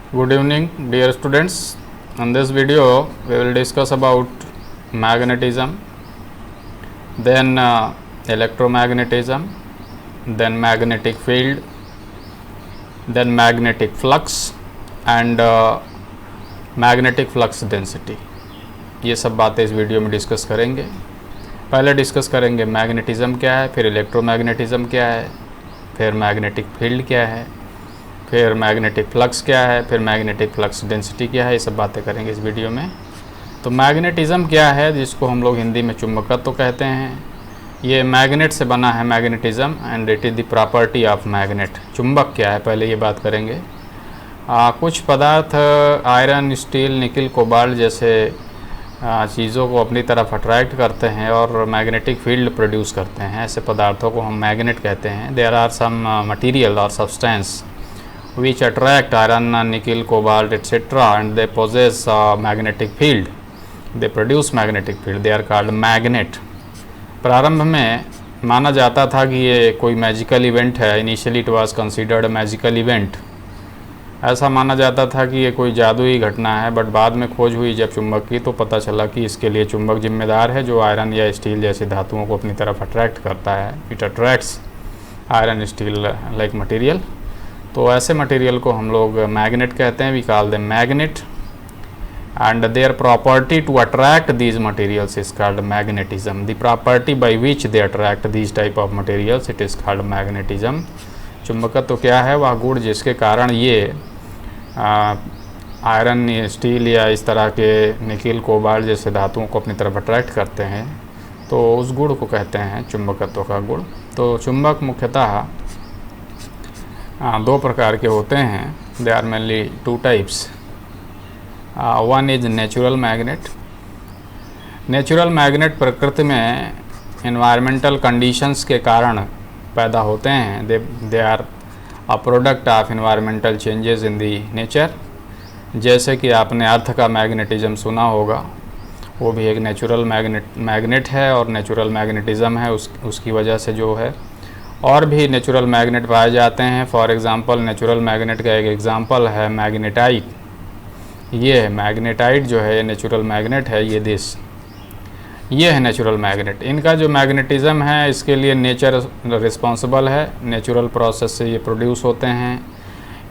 Good evening, dear students. In this video, we will discuss about magnetism, then electromagnetism, then magnetic field, then magnetic flux and magnetic flux density. ये सब बातें इस video में discuss करेंगे। पहले discuss करेंगे magnetism क्या है, फिर इलेक्ट्रोमैग्नेटिज्म क्या है, फिर मैग्नेटिक फील्ड क्या है, फिर मैग्नेटिक फ्लक्स क्या है, फिर मैग्नेटिक फ्लक्स डेंसिटी क्या है। ये सब बातें करेंगे इस वीडियो में। तो मैग्नेटिज्म क्या है, जिसको हम लोग हिंदी में चुंबकत्व कहते हैं। ये मैग्नेट से बना है magnetism and it is the property of magnet. चुंबक क्या है, पहले ये बात करेंगे। कुछ पदार्थ आयरन, स्टील, निकिल, कोबाल्ट जैसे चीज़ों को अपनी तरफ अट्रैक्ट करते हैं और मैग्नेटिक फील्ड प्रोड्यूस करते हैं। ऐसे पदार्थों को हम मैग्नेट कहते हैं। देयर आर सम मटीरियल और substance which attract iron, nickel, cobalt, etc. and they possess a magnetic field. They produce magnetic field. They are called magnet. प्रारंभ में माना जाता था कि ये कोई मैजिकल इवेंट है। Initially it was considered magical event. ऐसा माना जाता था कि ये कोई जादुई घटना है, बट बाद में खोज हुई जब चुंबक की तो पता चला कि इसके लिए चुंबक जिम्मेदार है, जो आयरन या स्टील जैसी धातुओं को अपनी तरफ अट्रैक्ट करता है। It attracts iron, steel like material. तो ऐसे मटेरियल को हम लोग मैग्नेट कहते हैं। We call them magnet and their property to attract these materials is called magnetism. The property by which they attract these type of materials, it is called magnetism. चुंबकत्व तो क्या है, वह गुण जिसके कारण ये आयरन, स्टील या इस तरह के निकिल, कोबाल्ट जैसे धातुओं को अपनी तरफ अट्रैक्ट करते हैं, तो उस गुण को कहते हैं चुंबकत्व का गुण। तो चुंबक मुख्यतः दो प्रकार के होते हैं। They are mainly two types. One is natural magnet. Natural magnet प्रकृति में इन्वायरमेंटल कंडीशंस के कारण पैदा होते हैं। They are a product of environmental changes in the nature. जैसे कि आपने अर्थ का मैग्नेटिज्म सुना होगा, वो भी एक नेचुरल मैग्नेट है और नेचुरल मैग्नेटिज्म है। उसकी वजह से जो है और भी नेचुरल मैग्नेट पाए जाते हैं। फॉर एग्ज़ाम्पल नेचुरल मैग्नेट का एक एग्ज़ाम्पल है मैग्नेटाइट। ये है मैग्नेटाइट जो है, नेचुरल मैग्नेट है। ये है नेचुरल मैग्नेट। इनका जो मैग्नेटिज्म है, इसके लिए नेचर रिस्पॉन्सिबल है। नेचुरल प्रोसेस से ये प्रोड्यूस होते हैं।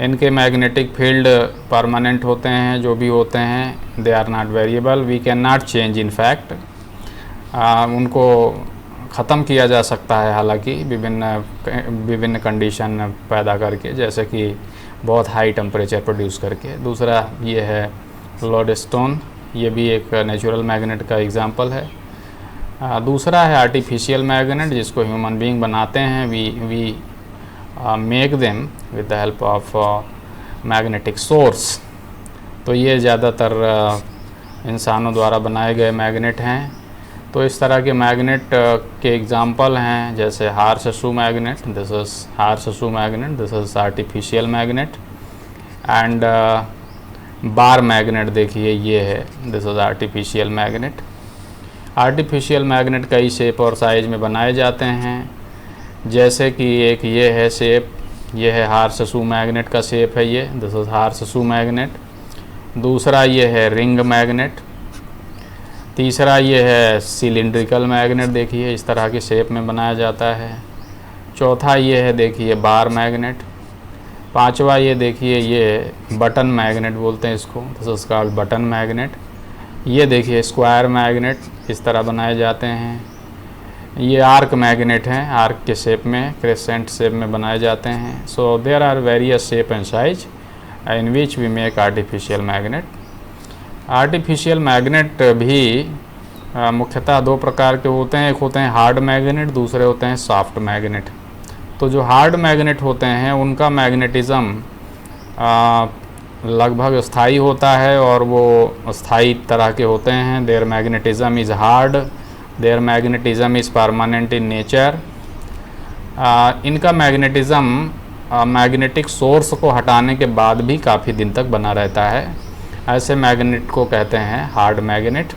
इनके मैग्नेटिक फील्ड परमानेंट होते हैं, जो भी होते हैं। They are not variable, we can not change in fact. उनको ख़त्म किया जा सकता है हालांकि विभिन्न कंडीशन पैदा करके, जैसे कि बहुत हाई टेम्परेचर प्रोड्यूस करके। दूसरा ये है लोडस्टोन, ये भी एक नेचुरल मैग्नेट का एग्जांपल है। दूसरा है आर्टिफिशियल मैग्नेट, जिसको ह्यूमन बीइंग बनाते हैं। We make them with the help of magnetic source. तो ये ज़्यादातर इंसानों द्वारा बनाए गए मैग्नेट हैं। तो इस तरह के मैग्नेट के एग्जांपल हैं, जैसे harsh shoe magnet, this is harsh shoe magnet, this is artificial magnet. And bar magnet देखिए, ये है, this is artificial magnet. Artificial magnet कई शेप और साइज में बनाए जाते हैं। जैसे कि एक ये है शेप, ये है हार्श शू मैग्नेट का शेप है, ये this is harsh shoe magnet. दूसरा ये है रिंग मैग्नेट। तीसरा ये है सिलिंड्रिकल मैग्नेट, देखिए इस तरह की शेप में बनाया जाता है। चौथा ये है, देखिए बार मैग्नेट। पांचवा ये देखिए, ये बटन मैग्नेट बोलते हैं इसको, this is called button magnet. ये देखिए स्क्वायर मैग्नेट, इस तरह बनाए जाते हैं। ये आर्क मैग्नेट हैं, आर्क के शेप में, क्रेसेंट शेप में बनाए जाते हैं। So there are various shape and size in which we make artificial magnet. Artificial magnet भी मुख्यतः दो प्रकार के होते हैं। एक होते हैं हार्ड मैग्नेट, दूसरे होते हैं सॉफ्ट मैग्नेट। तो जो हार्ड मैग्नेट होते हैं, उनका मैग्नेटिज्म लगभग स्थायी होता है और वो स्थायी तरह के होते हैं। Their magnetism is hard, their magnetism is permanent in nature. इनका मैग्नेटिज्म मैग्नेटिक सोर्स को हटाने के बाद भी काफ़ी दिन तक बना रहता है। ऐसे मैग्नेट को कहते हैं हार्ड मैग्नेट।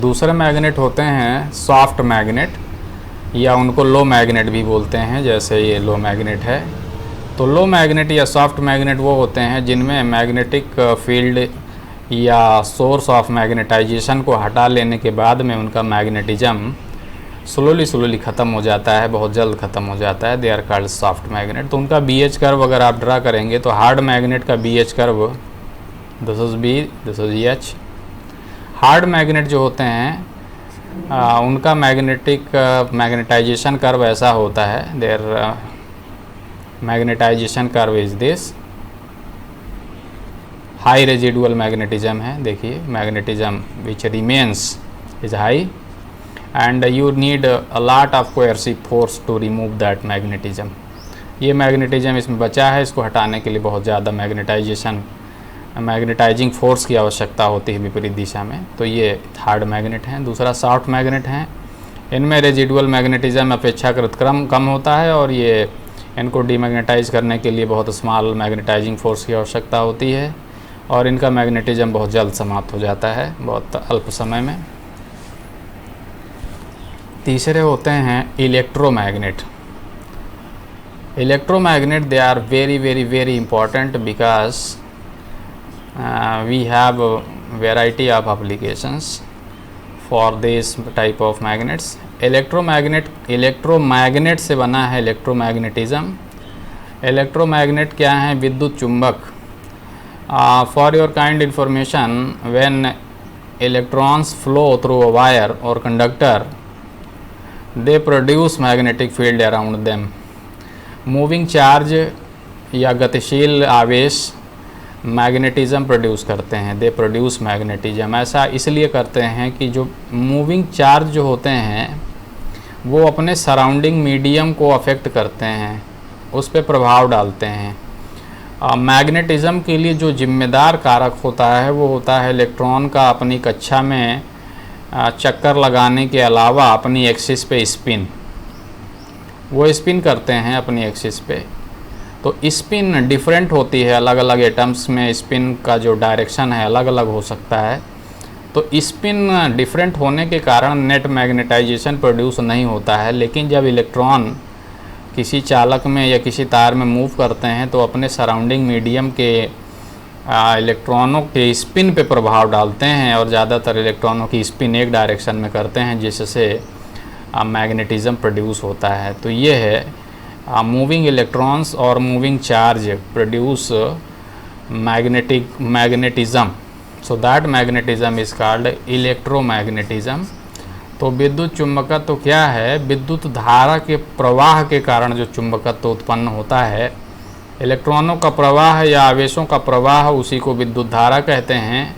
दूसरे मैग्नेट होते हैं सॉफ्ट मैग्नेट, या उनको लो मैग्नेट भी बोलते हैं, जैसे ये लो मैग्नेट है। तो लो मैग्नेट या सॉफ्ट मैग्नेट वो होते हैं जिनमें मैग्नेटिक फील्ड या सोर्स ऑफ मैग्नेटाइजेशन को हटा लेने के बाद में उनका मैग्नेटिज्म स्लोली ख़त्म हो जाता है, बहुत जल्द ख़त्म हो जाता है। They are called soft magnet. तो उनका BH कर्व अगर आप ड्रा करेंगे तो हार्ड मैग्नेट का BH curve this is B, this is H। Hard magnet जो होते हैं उनका मैग्नेटाइजेशन कर्व ऐसा होता है, their magnetisation curve is this. High residual magnetism है, देखिए magnetism which remains is high and you need a lot of coercive force to remove that magnetism। ये मैग्नेटिज्म इसमें बचा है, इसको हटाने के लिए बहुत ज़्यादा मैग्नेटाइजिंग फोर्स की आवश्यकता होती है विपरीत दिशा में। तो ये हार्ड मैग्नेट हैं। दूसरा सॉफ्ट मैग्नेट हैं, इनमें रेजिडुअल मैग्नेटिज्म अपेक्षाकृत कम होता है और ये इनको डीमैग्नेटाइज करने के लिए बहुत स्मॉल मैग्नेटाइजिंग फोर्स की आवश्यकता होती है और इनका मैग्नेटिज्म बहुत जल्द समाप्त हो जाता है, बहुत अल्प समय में। तीसरे होते हैं electromagnet. Electromagnet they are very important because we have variety of applications for this type of magnets. Electromagnet से बना है इलेक्ट्रोमैग्नेटिज्म। इलेक्ट्रोमैग्नेट क्या है? विद्युत चुंबक। For your kind information, when electrons flow through a wire और conductor, they produce magnetic field around them। Moving charge या गतिशील आवेश मैग्नेटिज्म प्रोड्यूस करते हैं, दे प्रोड्यूस मैग्नेटिज्म। ऐसा इसलिए करते हैं कि जो मूविंग चार्ज जो होते हैं वो अपने सराउंडिंग मीडियम को अफेक्ट करते हैं, उस पर प्रभाव डालते हैं। मैग्नेटिज्म के लिए जो जिम्मेदार कारक होता है वो होता है इलेक्ट्रॉन का अपनी कक्षा में चक्कर लगाने के अलावा अपनी एक्सिस पे स्पिन, वो स्पिन करते हैं अपनी एक्सिस पे। तो स्पिन डिफरेंट होती है, अलग अलग एटम्स में स्पिन का जो डायरेक्शन है अलग अलग हो सकता है। तो स्पिन डिफरेंट होने के कारण नेट मैग्नेटाइजेशन प्रोड्यूस नहीं होता है। लेकिन जब इलेक्ट्रॉन किसी चालक में या किसी तार में मूव करते हैं तो अपने सराउंडिंग मीडियम के इलेक्ट्रॉनों के स्पिन पे प्रभाव डालते हैं और ज़्यादातर इलेक्ट्रॉनों की स्पिन एक डायरेक्शन में करते हैं, जिससे मैग्नेटिज्म प्रोड्यूस होता है। तो ये है मूविंग इलेक्ट्रॉन्स और moving charge produce magnetism. So that magnetism is called electromagnetism. तो विद्युत चुंबकत्व तो क्या है? विद्युत धारा के प्रवाह के कारण जो चुंबकत्व उत्पन्न होता है, इलेक्ट्रॉनों का प्रवाह या आवेशों का प्रवाह, उसी को विद्युत धारा कहते हैं।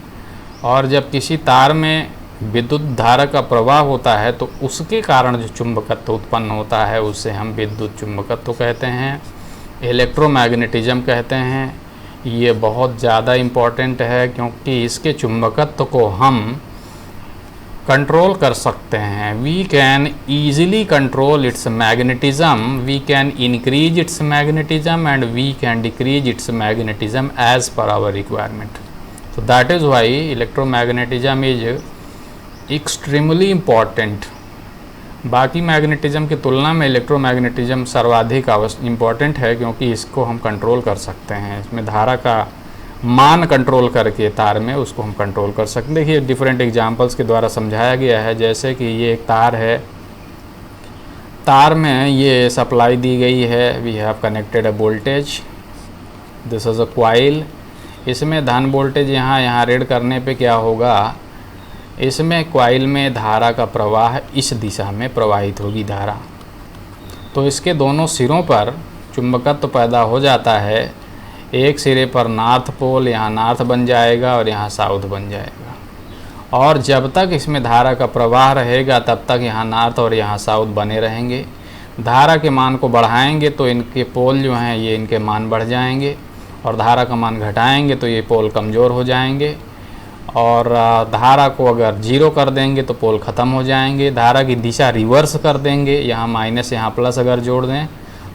और जब किसी तार में विद्युत धारा का प्रवाह होता है तो उसके कारण जो चुंबकत्व उत्पन्न होता है उसे हम विद्युत चुंबकत्व कहते हैं, इलेक्ट्रोमैग्नेटिज्म कहते हैं। ये बहुत ज़्यादा इम्पॉर्टेंट है क्योंकि इसके चुंबकत्व को हम कंट्रोल कर सकते हैं। We can easily control its magnetism, we can increase its magnetism and we can decrease its magnetism as per our requirement. So that is why electromagnetism is extremely important। बाकी मैग्नेटिज्म की तुलना में electromagnetism सर्वाधिक important है क्योंकि इसको हम control कर सकते हैं। इसमें धारा का मान कंट्रोल करके तार में उसको हम कंट्रोल कर सकते हैं। देखिए डिफरेंट एग्जांपल्स के द्वारा समझाया गया है। जैसे कि ये एक तार है, तार में ये सप्लाई दी गई है, we have connected a voltage, this is a coil. इसमें धन वोल्टेज यहाँ रेड करने पे क्या होगा, इसमें क्वाइल में धारा का प्रवाह इस दिशा में प्रवाहित होगी धारा। तो इसके दोनों सिरों पर चुंबकत्व पैदा हो जाता है। एक सिरे पर नॉर्थ पोल, यहाँ नॉर्थ बन जाएगा और यहाँ साउथ बन जाएगा। और जब तक इसमें धारा का प्रवाह रहेगा तब तक यहाँ नॉर्थ और यहाँ साउथ बने रहेंगे। धारा के मान को बढ़ाएंगे तो इनके पोल जो हैं ये इनके मान बढ़ जाएंगे और धारा का मान घटाएंगे तो ये पोल कमज़ोर हो जाएंगे। और धारा को अगर जीरो कर देंगे तो पोल ख़त्म हो जाएंगे। धारा की दिशा रिवर्स कर देंगे, यहाँ माइनस यहाँ प्लस अगर जोड़ दें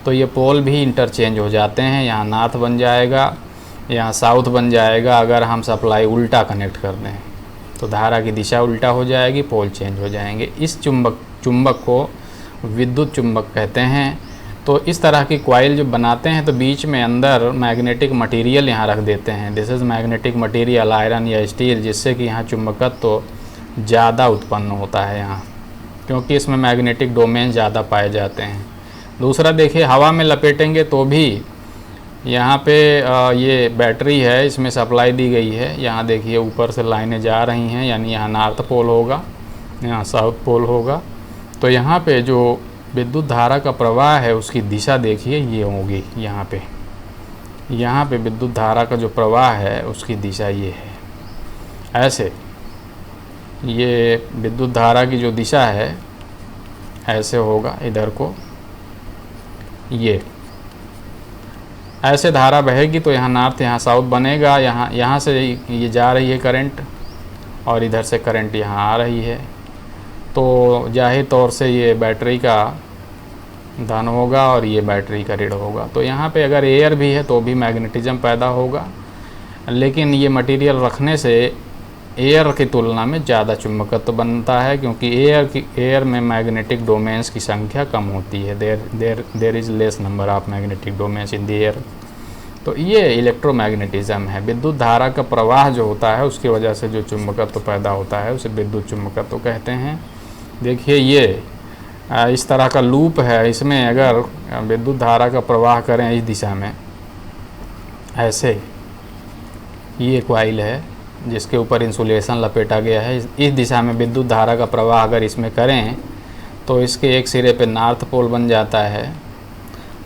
तो ये पोल भी इंटरचेंज हो जाते हैं। यहाँ नॉर्थ बन जाएगा, यहाँ साउथ बन जाएगा। अगर हम सप्लाई उल्टा कनेक्ट कर दें तो धारा की दिशा उल्टा हो जाएगी, पोल चेंज हो जाएंगे। इस चुंबक को विद्युत चुंबक कहते हैं। तो इस तरह की कॉइल जब बनाते हैं तो बीच में अंदर मैग्नेटिक मटेरियल यहाँ रख देते हैं। This is magnetic material, iron या स्टील, जिससे कि यहाँ चुंबकत्व तो ज़्यादा उत्पन्न होता है यहाँ, क्योंकि इसमें मैग्नेटिक डोमेन ज़्यादा पाए जाते हैं। दूसरा देखिए, हवा में लपेटेंगे तो भी यहाँ पे ये बैटरी है, इसमें सप्लाई दी गई है। यहाँ देखिए ऊपर से लाइनें जा रही हैं, यानी यहाँ नॉर्थ पोल होगा, यहाँ साउथ पोल होगा। तो यहाँ पे जो विद्युत धारा का प्रवाह है उसकी दिशा देखिए ये होगी। यहाँ पे विद्युत धारा का जो प्रवाह है उसकी दिशा ये है। ऐसे ये विद्युत धारा की जो दिशा है ऐसे होगा, इधर को ये ऐसे धारा बहेगी तो यहाँ नॉर्थ यहाँ साउथ बनेगा। यहाँ से ये जा रही है करंट और इधर से करंट यहाँ आ रही है, तो जाहिर तौर से ये बैटरी का धन होगा और ये बैटरी का ऋण होगा। तो यहाँ पे अगर एयर भी है तो भी मैग्नेटिज्म पैदा होगा, लेकिन ये मटेरियल रखने से एयर की तुलना में ज़्यादा चुंबकत्व बनता है, क्योंकि एयर में मैग्नेटिक डोमेन्स की संख्या कम होती है। There is less number of magnetic domains in the air. तो ये इलेक्ट्रोमैग्नेटिज्म है। विद्युत धारा का प्रवाह जो होता है उसकी वजह से जो चुंबकत्व पैदा होता है उसे विद्युत चुंबकत्व कहते हैं। देखिए ये इस तरह का लूप है, इसमें अगर विद्युत धारा का प्रवाह करें इस दिशा में, ऐसे ये कॉइल है जिसके ऊपर इंसुलेशन लपेटा गया है, इस दिशा में विद्युत धारा का प्रवाह अगर इसमें करें तो इसके एक सिरे पे नॉर्थ पोल बन जाता है।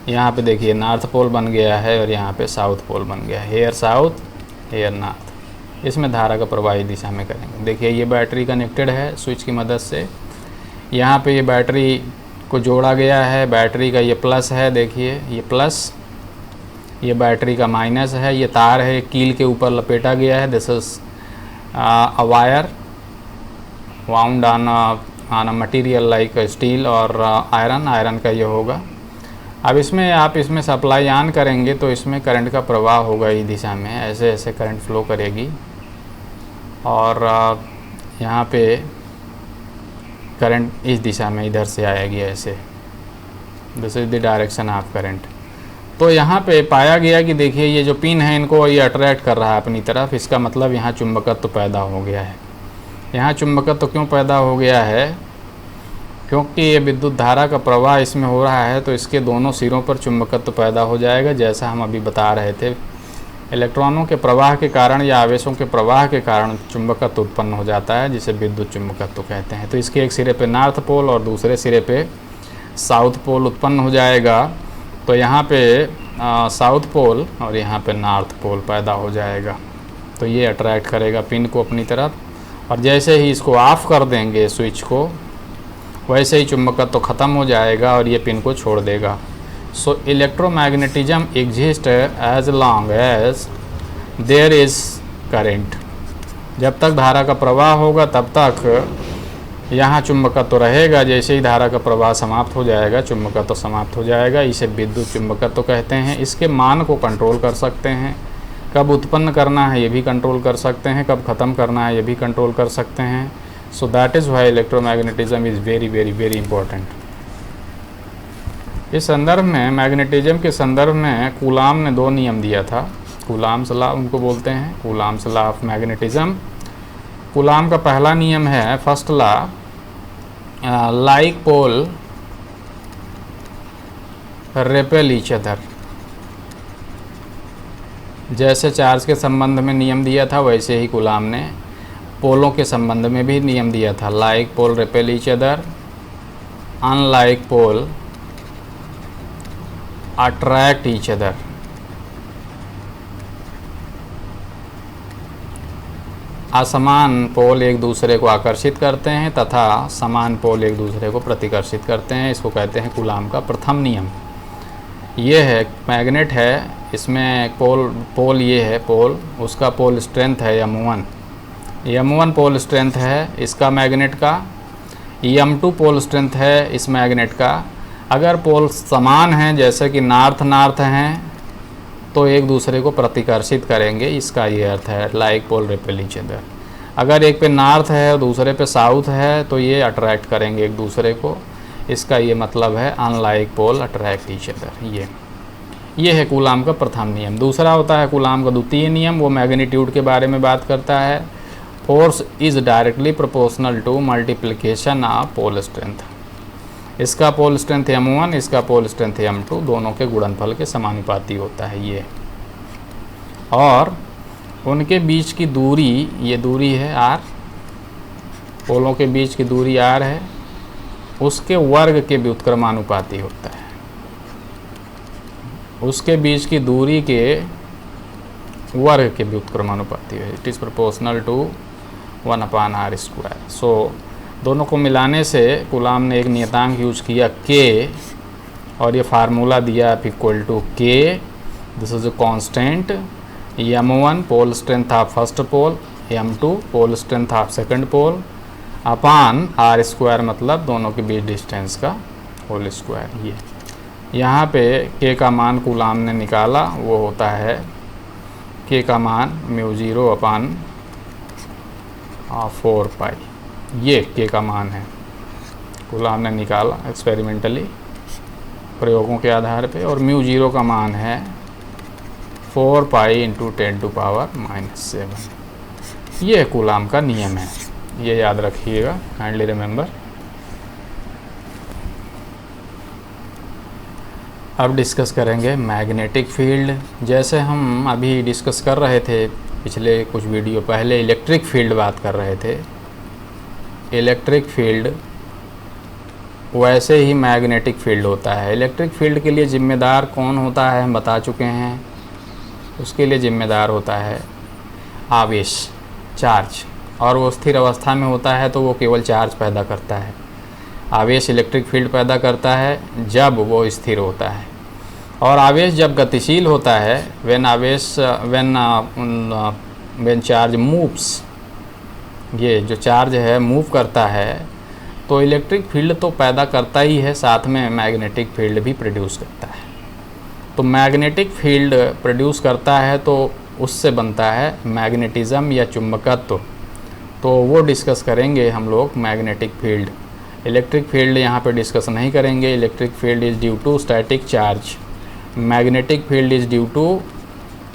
यहाँ पे देखिए नॉर्थ पोल बन गया है और यहाँ पे साउथ पोल बन गया है। Here south, here north. इसमें धारा का प्रवाह इस दिशा में करेंगे। देखिए ये बैटरी कनेक्टेड है स्विच की मदद से। यहाँ पे ये बैटरी को जोड़ा गया है। बैटरी का ये प्लस है, देखिए ये प्लस, ये बैटरी का माइनस है। ये तार है कील के ऊपर लपेटा गया है। This is a wire wound on a material like steel और आयरन का ये होगा। अब इसमें आप इसमें सप्लाई ऑन करेंगे तो इसमें करंट का प्रवाह होगा इस दिशा में, ऐसे ऐसे करंट फ्लो करेगी और यहाँ पे करंट इस दिशा में इधर से आएगी ऐसे। This is the direction of current. तो यहाँ पे पाया गया कि देखिए ये जो पिन है इनको ये अट्रैक्ट कर रहा है अपनी तरफ। इसका मतलब यहाँ चुंबकत्व पैदा हो गया है। यहाँ चुंबकत्व क्यों पैदा हो गया है? क्योंकि ये विद्युत धारा का प्रवाह इसमें हो रहा है तो इसके दोनों सिरों पर चुंबकत्व पैदा हो जाएगा, जैसा हम अभी बता रहे थे। इलेक्ट्रॉनों के प्रवाह के कारण या आवेशों के प्रवाह के कारण चुंबकत्व उत्पन्न हो जाता है, जिसे विद्युत चुंबकत्व कहते हैं। तो इसके एक सिरे पे नॉर्थ पोल और दूसरे सिरे पे साउथ पोल उत्पन्न हो जाएगा। तो यहाँ पे साउथ पोल और यहाँ पे नॉर्थ पोल पैदा हो जाएगा। तो ये अट्रैक्ट करेगा पिन को अपनी तरफ, और जैसे ही इसको ऑफ कर देंगे स्विच को, वैसे ही चुंबकत्व ख़त्म हो जाएगा और ये पिन को छोड़ देगा। So electromagnetism exist as long as there is current. जब तक धारा का प्रवाह होगा तब तक यहाँ चुंबकत्व रहेगा। जैसे ही धारा का प्रवाह समाप्त हो जाएगा चुंबकत्व समाप्त हो जाएगा। इसे विद्युत चुंबकत्व कहते हैं। इसके मान को कंट्रोल कर सकते हैं। कब उत्पन्न करना है ये भी कंट्रोल कर सकते हैं, कब ख़त्म करना है ये भी कंट्रोल कर सकते हैं। So that is why electromagnetism is very very very important. इस संदर्भ में, मैग्नेटिज्म के संदर्भ में कूलाम ने 2 नियम दिया था। कूलाम्स लॉ उनको बोलते हैं, Coulomb's law of magnetism. Coulomb का पहला नियम है, first law, like pole repel each other. जैसे चार्ज के संबंध में नियम दिया था वैसे ही कूलाम ने पोलों के संबंध में भी नियम दिया था। Like pole repel each other, unlike pole attract each other. असमान पोल एक दूसरे को आकर्षित करते हैं तथा समान पोल एक दूसरे को प्रतिकर्षित करते हैं। इसको कहते हैं कूलाम का प्रथम नियम। ये है मैग्नेट है, इसमें पोल ये है पोल, उसका पोल स्ट्रेंथ है m1। m1 पोल स्ट्रेंथ है इसका मैग्नेट का, m2 पोल स्ट्रेंथ है इस मैग्नेट का। अगर पोल समान हैं, जैसे कि नॉर्थ नॉर्थ हैं, तो एक दूसरे को प्रतिकर्षित करेंगे, इसका ये अर्थ है like pole repel each other. अगर एक पे नॉर्थ है और दूसरे पे साउथ है तो ये अट्रैक्ट करेंगे एक दूसरे को। इसका ये मतलब है unlike pole attract each other. ये है कूलाम का प्रथम नियम। दूसरा होता है कूलाम का द्वितीय नियम, वो मैग्नीट्यूड के बारे में बात करता है। Force is directly proportional to multiplication of pole strength. इसका पोल स्ट्रेंथ m1, इसका पोल स्ट्रेंथ m2, दोनों के गुणनफल के समानुपाती होता है ये। और उनके बीच की दूरी, ये दूरी है r, पोलों के बीच की दूरी r है, उसके वर्ग के व्युत्क्रमानुपाती होता है। उसके बीच की दूरी के वर्ग के व्युत्क्रमानुपाती है। It is proportional to 1/r²। So दोनों को मिलाने से कूलाम ने एक नियतांक यूज किया k, और ये फार्मूला दिया equal to k, this is a constant, m1 pole strength of first pole, m2 pole strength of second pole, upon r², मतलब दोनों के बीच डिस्टेंस का होल स्क्वायर। ये यहाँ पे k का मान कूलाम ने निकाला, वो होता है k का मान μ0/4π। ये k का मान है, कूलाम ने निकाला एक्सपेरिमेंटली प्रयोगों के आधार पे, और μ0 का मान है 4π × 10⁻⁷। ये कूलाम का नियम है, ये याद रखिएगा, काइंडली रिमेंबर। अब डिस्कस करेंगे मैग्नेटिक फील्ड। जैसे हम अभी डिस्कस कर रहे थे पिछले कुछ वीडियो पहले, इलेक्ट्रिक फील्ड बात कर रहे थे, इलेक्ट्रिक फील्ड वैसे ही मैग्नेटिक फील्ड होता है। इलेक्ट्रिक फील्ड के लिए जिम्मेदार कौन होता है हम बता चुके हैं। उसके लिए जिम्मेदार होता है आवेश, चार्ज, और वो स्थिर अवस्था में होता है तो वो केवल चार्ज पैदा करता है। आवेश इलेक्ट्रिक फील्ड पैदा करता है जब वो स्थिर होता है, और आवेश जब गतिशील होता है, व्हेन चार्ज मूव्स, ये जो चार्ज है मूव करता है, तो इलेक्ट्रिक फील्ड तो पैदा करता ही है, साथ में मैग्नेटिक फील्ड भी प्रोड्यूस करता है। तो मैग्नेटिक फील्ड प्रोड्यूस करता है तो उससे बनता है मैग्नेटिज्म या चुंबकत्व। तो वो डिस्कस करेंगे हम लोग मैग्नेटिक फील्ड। इलेक्ट्रिक फील्ड यहाँ पे डिस्कस नहीं करेंगे। Electric field is due to static charge, magnetic field is due to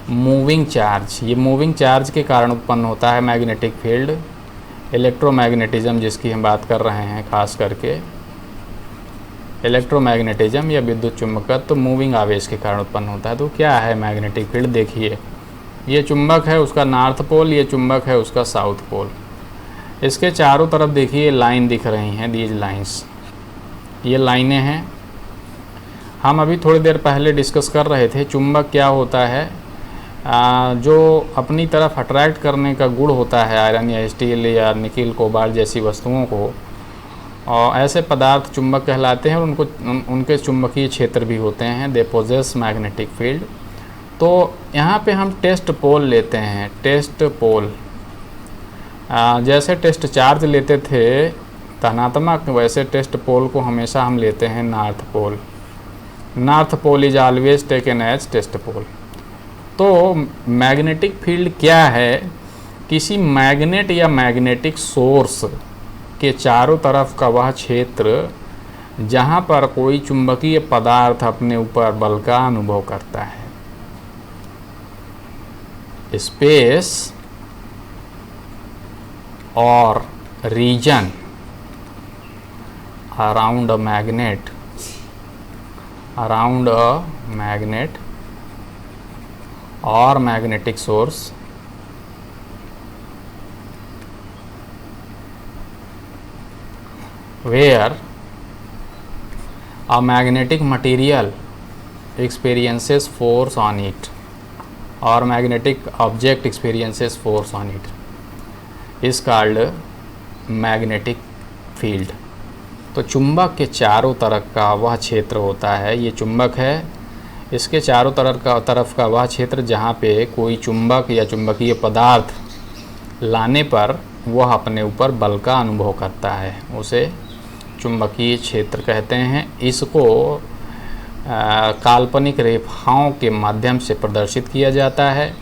moving charge. ये मूविंग चार्ज के कारण उत्पन्न होता है मैग्नेटिक फील्ड। इलेक्ट्रोमैग्नेटिज्म जिसकी हम बात कर रहे हैं, खास करके इलेक्ट्रोमैग्नेटिज्म या विद्युत चुंबकत्व तो मूविंग आवेश के कारण उत्पन्न होता है। तो क्या है मैग्नेटिक फील्ड, देखिए ये चुंबक है उसका नॉर्थ पोल, ये चुंबक है उसका साउथ पोल। इसके चारों तरफ देखिए लाइन दिख रही हैं, दीज लाइंस, ये लाइनें हैं। हम अभी थोड़ी देर पहले डिस्कस कर रहे थे चुंबक क्या होता है, जो अपनी तरफ अट्रैक्ट करने का गुण होता है आयरन या स्टील या निकिल कोबाल्ट जैसी वस्तुओं को, और ऐसे पदार्थ चुंबक कहलाते हैं, और उनके चुंबकीय क्षेत्र भी होते हैं, दे पोजेस मैग्नेटिक फील्ड। तो यहाँ पे हम टेस्ट पोल लेते हैं, टेस्ट पोल, जैसे टेस्ट चार्ज लेते थे धनात्मक, वैसे टेस्ट पोल को हमेशा हम लेते हैं north pole. North pole is always taken as test pole. तो मैग्नेटिक फील्ड क्या है, किसी मैग्नेट या मैग्नेटिक सोर्स के चारों तरफ का वह क्षेत्र जहाँ पर कोई चुंबकीय पदार्थ अपने ऊपर बल का अनुभव करता है। स्पेस और region around a magnet or magnetic source where a magnetic material experiences force on it or magnetic object experiences force on it is called magnetic field। तो चुंबक के चारों तरफ का वह क्षेत्र होता है, ये चुंबक है, इसके चारों तरफ का वह क्षेत्र जहाँ पे कोई चुंबक या चुंबकीय पदार्थ लाने पर वह अपने ऊपर बल का अनुभव करता है, उसे चुंबकीय क्षेत्र कहते हैं। इसको काल्पनिक रेखाओं के माध्यम से प्रदर्शित किया जाता है।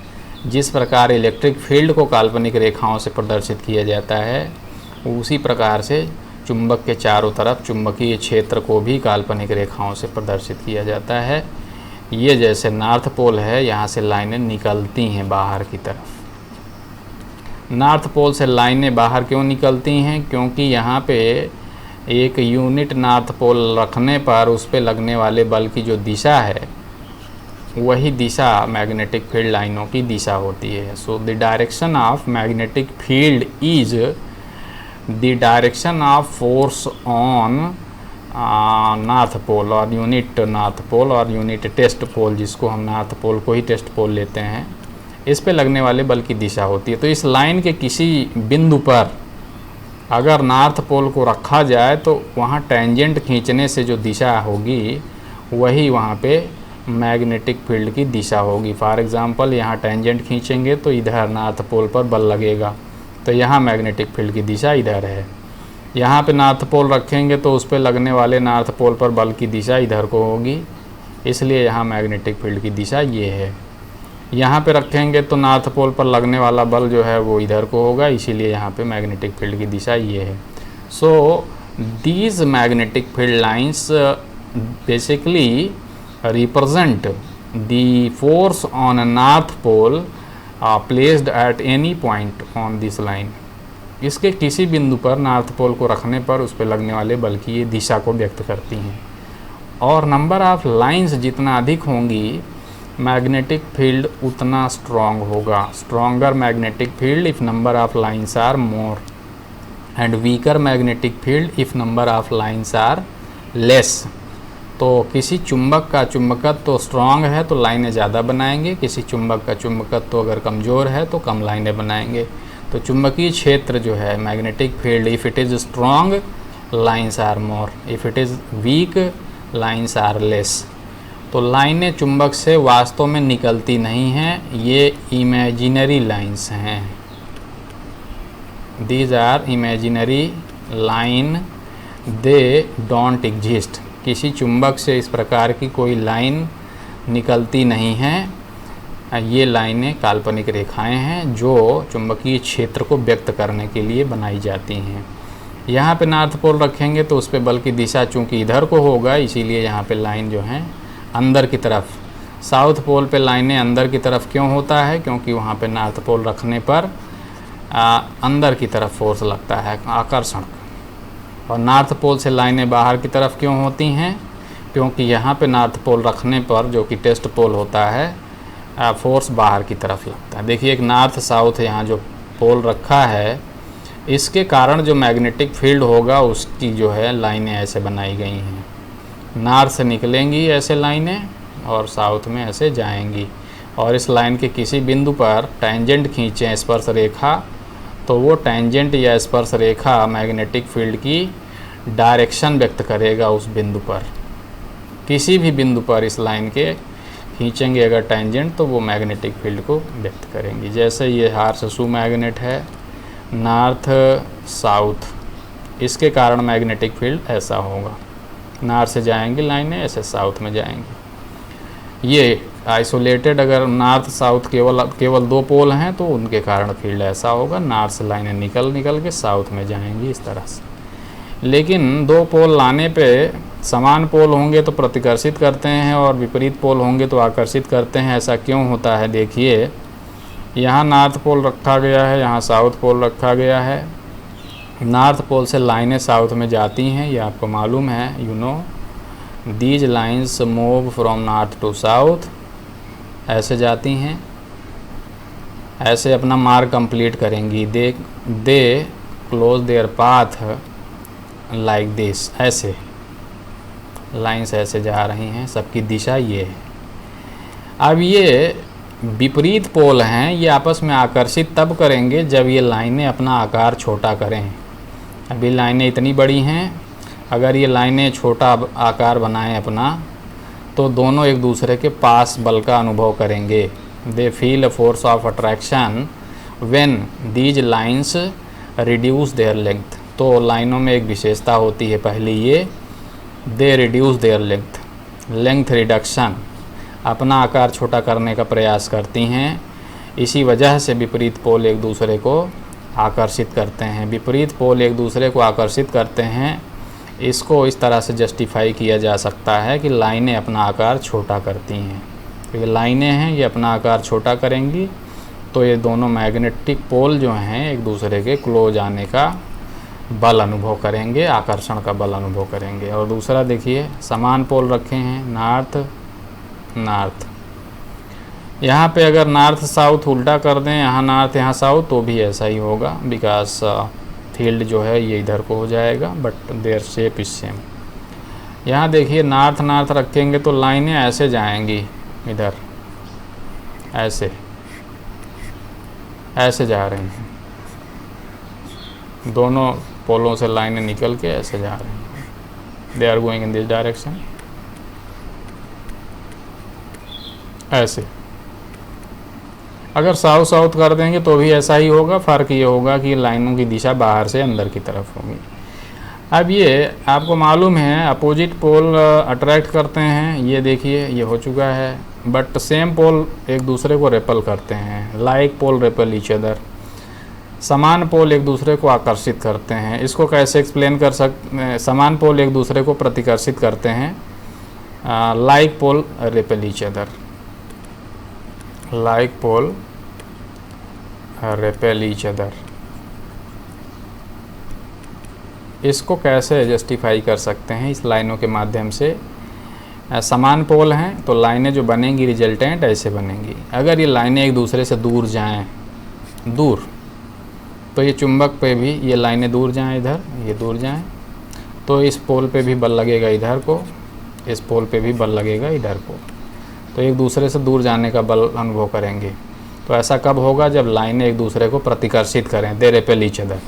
जिस प्रकार इलेक्ट्रिक फील्ड को काल्पनिक रेखाओं से प्रदर्शित किया जाता है, उसी प्रकार से चुंबक के चारों तरफ चुंबकीय क्षेत्र को भी काल्पनिक रेखाओं से प्रदर्शित किया जाता है। ये जैसे नॉर्थ पोल है, यहाँ से लाइनें निकलती हैं बाहर की तरफ। नॉर्थ पोल से लाइनें बाहर क्यों निकलती हैं? क्योंकि यहाँ पे एक यूनिट नॉर्थ पोल रखने पर उस पे लगने वाले बल की जो दिशा है वही दिशा मैग्नेटिक फील्ड लाइनों की दिशा होती है। So the direction of magnetic field is the direction of force on north pole और यूनिट नॉर्थ पोल और यूनिट टेस्ट पोल, जिसको हम नॉर्थ पोल को ही टेस्ट पोल लेते हैं, इस पे लगने वाले बल की दिशा होती है। तो इस लाइन के किसी बिंदु पर अगर नॉर्थ पोल को रखा जाए तो वहाँ टेंजेंट खींचने से जो दिशा होगी वही वहाँ पे मैग्नेटिक फील्ड की दिशा होगी। फॉर एग्ज़ाम्पल यहाँ टेंजेंट खींचेंगे तो इधर नॉर्थ पोल पर बल लगेगा, तो यहाँ मैग्नेटिक फील्ड की दिशा इधर है। यहाँ पे नॉर्थ पोल रखेंगे तो उस पर लगने वाले नॉर्थ पोल पर बल की दिशा इधर को होगी, इसलिए यहाँ मैग्नेटिक फील्ड की दिशा ये है। यहाँ पे रखेंगे तो नॉर्थ पोल पर लगने वाला बल जो है वो इधर को होगा, इसीलिए यहाँ पे मैग्नेटिक फील्ड की दिशा ये है। So these magnetic field lines basically represent the force on a north pole placed at any point on this line। इसके किसी बिंदु पर नॉर्थ पोल को रखने पर उस पर लगने वाले बल की ये दिशा को व्यक्त करती हैं। और नंबर ऑफ लाइंस जितना अधिक होंगी मैग्नेटिक फील्ड उतना स्ट्रॉन्ग होगा। Stronger magnetic field if number of lines are more and weaker magnetic field if number of lines are less. तो किसी चुंबक का चुंबकत्व तो स्ट्रॉन्ग है तो लाइनें ज़्यादा बनाएंगे, किसी चुंबक का चुंबकत्व तो अगर कमज़ोर है तो कम लाइनें बनाएंगे। तो चुंबकीय क्षेत्र जो है magnetic field, if it is strong lines are more, if it is weak lines are less. तो लाइनें चुंबक से वास्तव में निकलती नहीं हैं, ये इमेजिनरी लाइंस हैं। These are imaginary line, they don't exist. किसी चुंबक से इस प्रकार की कोई लाइन निकलती नहीं है। ये लाइनें काल्पनिक रेखाएं हैं जो चुंबकीय क्षेत्र को व्यक्त करने के लिए बनाई जाती हैं। यहाँ पे नॉर्थ पोल रखेंगे तो उस पे बल की दिशा चूँकि इधर को होगा, इसीलिए यहाँ पे लाइन जो है अंदर की तरफ। साउथ पोल पे लाइनें अंदर की तरफ क्यों होता है? क्योंकि वहाँ पे नॉर्थ पोल रखने पर अंदर की तरफ फोर्स लगता है, आकर्षण। और नॉर्थ पोल से लाइनें बाहर की तरफ क्यों होती हैं? क्योंकि यहाँ पे नॉर्थ पोल रखने पर जो कि टेस्ट पोल होता है फोर्स बाहर की तरफ लगता है। देखिए एक नॉर्थ साउथ यहाँ जो पोल रखा है, इसके कारण जो मैग्नेटिक फील्ड होगा उसकी जो है लाइनें ऐसे बनाई गई हैं। नॉर्थ से निकलेंगी ऐसे लाइनें और साउथ में ऐसे जाएंगी। और इस लाइन के किसी बिंदु पर टेंजेंट खींचें स्पर्श रेखा, तो वो टेंजेंट या स्पर्श रेखा मैग्नेटिक फील्ड की डायरेक्शन व्यक्त करेगा उस बिंदु पर। किसी भी बिंदु पर इस लाइन के खींचेंगे अगर टेंजेंट तो वो मैग्नेटिक फील्ड को व्यक्त करेंगी। जैसे ये हार्स-शू मैग्नेट है, नॉर्थ साउथ, इसके कारण मैग्नेटिक फील्ड ऐसा होगा। नॉर्थ से जाएंगी लाइनें, ऐसे साउथ में जाएंगी। ये आइसोलेटेड अगर नॉर्थ साउथ केवल दो पोल हैं तो उनके कारण फील्ड ऐसा होगा। नॉर्थ से लाइनें निकल के साउथ में जाएंगी इस तरह से। लेकिन दो पोल लाने पे समान पोल होंगे तो प्रतिकर्षित करते हैं और विपरीत पोल होंगे तो आकर्षित करते हैं। ऐसा क्यों होता है? देखिए यहाँ नॉर्थ पोल रखा गया है, यहाँ साउथ पोल रखा गया है। नॉर्थ पोल से लाइनें साउथ में जाती हैं, ये आपको मालूम है। You know these lines move from north to south, ऐसे जाती हैं, ऐसे अपना मार्ग कंप्लीट करेंगी। They close their path like this, ऐसे लाइंस ऐसे जा रही हैं, सबकी दिशा ये है। अब ये विपरीत पोल हैं, ये आपस में आकर्षित तब करेंगे जब ये लाइनें अपना आकार छोटा करें। अभी लाइनें इतनी बड़ी हैं, अगर ये लाइनें छोटा आकार बनाएं अपना तो दोनों एक दूसरे के पास बल का अनुभव करेंगे। They feel a force of attraction when these lines reduce their length. तो लाइनों में एक विशेषता होती है, पहली ये they reduce their length reduction, अपना आकार छोटा करने का प्रयास करती हैं। इसी वजह से विपरीत पोल एक दूसरे को आकर्षित करते हैं, विपरीत पोल एक दूसरे को आकर्षित करते हैं। इसको इस तरह से जस्टिफाई किया जा सकता है कि लाइनें अपना आकार छोटा करती हैं, क्योंकि लाइनें हैं ये अपना आकार छोटा करेंगी तो ये दोनों मैग्नेटिक पोल जो हैं एक दूसरे के क्लोज आने का बल अनुभव करेंगे, आकर्षण का बल अनुभव करेंगे। और दूसरा देखिए, समान पोल रखे हैं, नॉर्थ नॉर्थ। यहाँ पे अगर नॉर्थ साउथ उल्टा कर दें, यहाँ नॉर्थ यहाँ साउथ, तो भी ऐसा ही होगा, बिकॉज फील्ड जो है ये इधर को हो जाएगा, but their shape is same. यहाँ देखिए नॉर्थ नॉर्थ रखेंगे तो लाइनें ऐसे जाएंगी, इधर ऐसे ऐसे जा रही हैं, दोनों पोलों से लाइनें निकल के ऐसे जा रही हैं, they are going in this direction, ऐसे। अगर साउथ साउथ कर देंगे तो भी ऐसा ही होगा, फ़र्क ये होगा कि लाइनों की दिशा बाहर से अंदर की तरफ होगी। अब ये आपको मालूम है अपोजिट पोल अट्रैक्ट करते हैं, ये देखिए ये हो चुका है, बट सेम पोल एक दूसरे को रेपल करते हैं, like pole repel each other. समान पोल एक दूसरे को आकर्षित करते हैं। इसको कैसे एक्सप्लेन कर सकते, समान पोल एक दूसरे को प्रतिकर्षित करते हैं, like pole repel each other, like pole repel each other. इसको कैसे जस्टिफाई कर सकते हैं इस लाइनों के माध्यम से? समान पोल हैं तो लाइनें जो बनेंगी रिजल्टेंट ऐसे बनेंगी। अगर ये लाइनें एक दूसरे से दूर जाएं, दूर, तो ये चुंबक पे भी ये लाइनें दूर जाएं, इधर ये दूर जाएं, तो इस पोल पे भी बल लगेगा इधर को, इस पोल पे भी बल लगेगा इधर को, तो एक दूसरे से दूर जाने का बल अनुभव करेंगे। तो ऐसा कब होगा? जब लाइनें एक दूसरे को प्रतिकर्षित करें, दे रेपेल ईच अदर।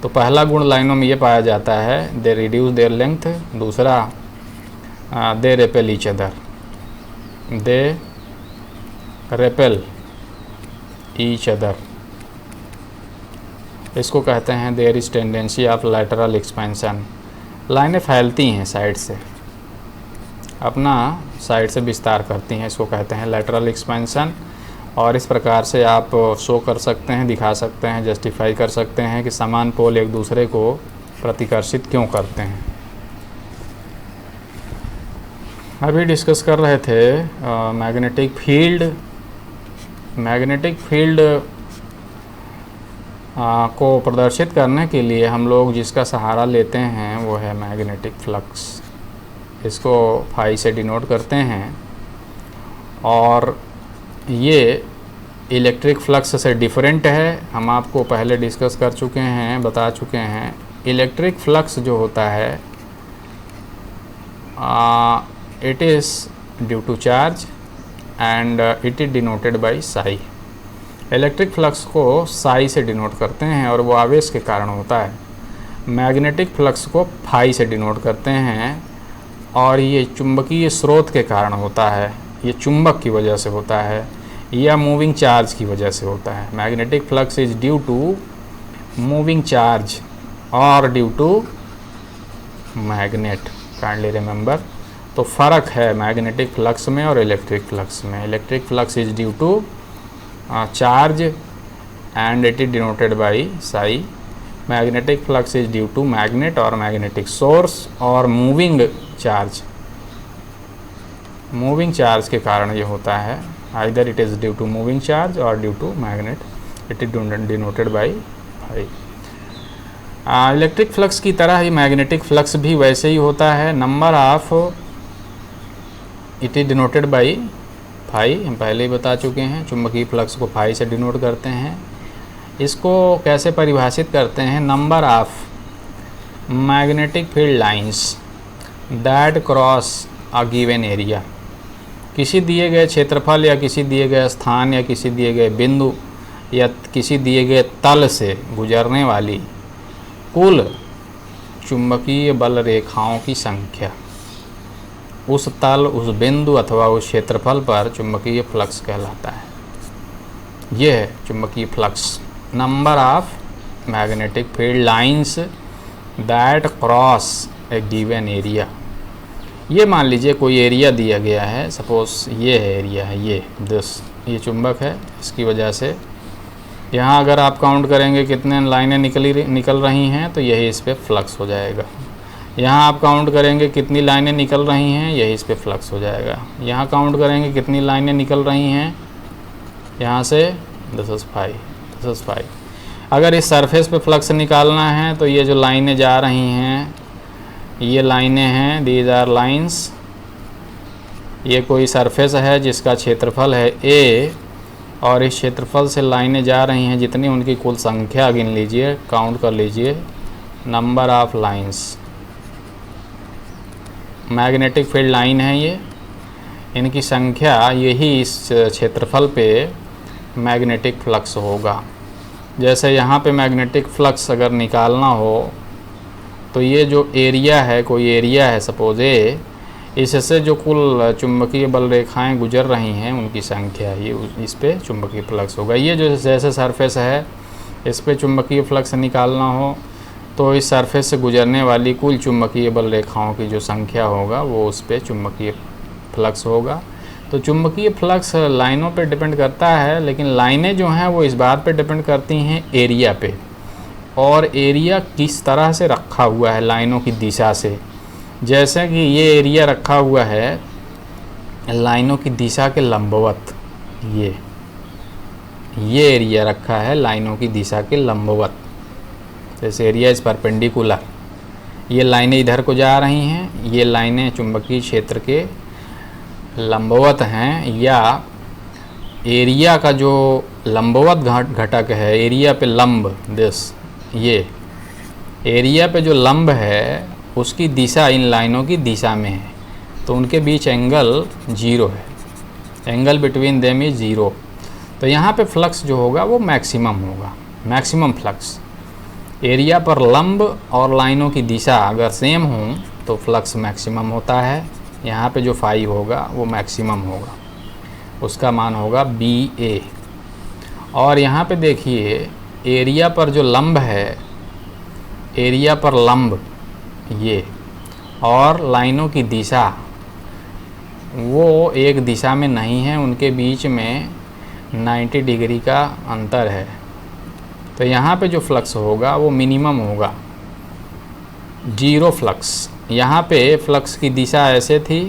तो पहला गुण लाइनों में ये पाया जाता है, दे रिड्यूस देयर लेंथ। दूसरा, they repel each other, they repel each other. इसको कहते हैं there is tendency of lateral expansion. लाइनें फैलती हैं साइड से, अपना साइड से विस्तार करती हैं, इसको कहते हैं लैटरल एक्सपेंशन। और इस प्रकार से आप शो कर सकते हैं, दिखा सकते हैं, जस्टिफाई कर सकते हैं कि समान पोल एक दूसरे को प्रतिकर्षित क्यों करते हैं। अभी डिस्कस कर रहे थे मैग्नेटिक फील्ड। मैग्नेटिक फील्ड को प्रदर्शित करने के लिए हम लोग जिसका सहारा लेते हैं वो है मैग्नेटिक फ्लक्स। इसको फाई से डिनोट करते हैं, और ये इलेक्ट्रिक फ्लक्स से डिफरेंट है। हम आपको पहले डिस्कस कर चुके हैं, बता चुके हैं। इलेक्ट्रिक फ्लक्स जो होता है it is due to charge and it is denoted by psi. Electric flux को साई से डिनोट करते हैं और वो आवेश के कारण होता है। मैग्नेटिक फ्लक्स को फाई से डिनोट करते हैं और ये चुंबकीय स्रोत के कारण होता है, ये चुंबक की वजह से होता है या मूविंग चार्ज की वजह से होता है। Magnetic flux is due to moving charge और due to magnet, kindly remember. तो फ़र्क है मैग्नेटिक फ्लक्स में और इलेक्ट्रिक फ्लक्स में। Electric flux is due to charge and it is denoted by psi. Magnetic flux is due to magnet और magnetic source और moving charge. Moving charge के कारण ये होता है, either it is due to moving charge और due to magnet, it is denoted by phi. Electric flux की तरह ही मैग्नेटिक फ्लक्स भी वैसे ही होता है। Number of it is denoted by phi, हम पहले ही बता चुके हैं। चुंबकीय फ्लक्स को फाई से डिनोट करते हैं। इसको कैसे परिभाषित करते हैं? Number of magnetic field lines that cross a given area. किसी दिए गए क्षेत्रफल या किसी दिए गए स्थान या किसी दिए गए बिंदु या किसी दिए गए तल से गुजरने वाली कुल चुंबकीय बल रेखाओं की संख्या, उस तल, उस बिंदु अथवा उस क्षेत्रफल पर चुंबकीय फ्लक्स कहलाता है। यह है चुंबकीय flux. Number of magnetic field lines that cross A given area. ये मान लीजिए कोई एरिया दिया गया है, सपोज ये है एरिया है, ये चुंबक है, इसकी वजह से यहाँ अगर आप काउंट करेंगे कितने लाइनें निकल रही हैं तो यही इस पर फ्लक्स हो जाएगा। यहाँ आप काउंट करेंगे कितनी लाइनें निकल रही हैं, यही इस पर फ्लक्स हो जाएगा। यहाँ काउंट करेंगे कितनी लाइनें निकल रही हैं, यहाँ से दिस इज़ 5। अगर इस सरफेस पे फ्लक्स निकालना है तो ये जो लाइनें जा रही हैं ये लाइनें हैं, दीज आर लाइंस। ये कोई सरफेस है जिसका क्षेत्रफल है a और इस क्षेत्रफल से लाइनें जा रही हैं जितनी, उनकी कुल संख्या गिन लीजिए, काउंट कर लीजिए, number of lines. Magnetic field line है ये, इनकी संख्या, यही इस क्षेत्रफल पे मैग्नेटिक फ्लक्स होगा। जैसे यहाँ पे मैग्नेटिक फ्लक्स अगर निकालना हो तो ये जो एरिया है, कोई एरिया है सपोज ए, इससे जो कुल चुंबकीय बल रेखाएं गुजर रही हैं उनकी संख्या, ये इस पे चुंबकीय फ्लक्स होगा। ये जो जैसे सरफेस है इस पे चुंबकीय फ्लक्स निकालना हो तो इस सरफेस से गुजरने वाली कुल चुंबकीय बल रेखाओं की जो संख्या होगा वो उस पे चुंबकीय फ्लक्स होगा। तो चुंबकीय फ्लक्स लाइनों पे डिपेंड करता है, लेकिन लाइनें जो हैं वो इस बात पे डिपेंड करती हैं एरिया पे, और एरिया किस तरह से रखा हुआ है लाइनों की दिशा से। जैसे कि ये एरिया रखा हुआ है लाइनों की दिशा के लंबवत, ये एरिया रखा है लाइनों की दिशा के लंबवत। जैसे एरिया इस परपेंडिकुलर, ये लाइनें इधर को जा रही हैं, ये लाइनें चुंबकीय क्षेत्र के लंबवत हैं, या एरिया का जो लंबवत घटक है, एरिया पे लंब, दिस, ये एरिया पे जो लंब है उसकी दिशा इन लाइनों की दिशा में है, तो उनके बीच एंगल 0 है, एंगल बिटवीन देम इज 0। तो यहाँ पे फ्लक्स जो होगा वो मैक्सिमम होगा, मैक्सिमम फ्लक्स। एरिया पर लंब और लाइनों की दिशा अगर सेम हो तो फ्लक्स मैक्सिमम होता है। यहाँ पे जो फाई होगा वो मैक्सिमम होगा, उसका मान होगा BA। और यहाँ पे देखिए एरिया पर जो लंब है, एरिया पर लंब ये, और लाइनों की दिशा वो एक दिशा में नहीं है, उनके बीच में 90 डिग्री का अंतर है। तो यहाँ पे जो फ्लक्स होगा वो मिनिमम होगा, 0 फ्लक्स। यहाँ पे फ्लक्स की दिशा ऐसे थी,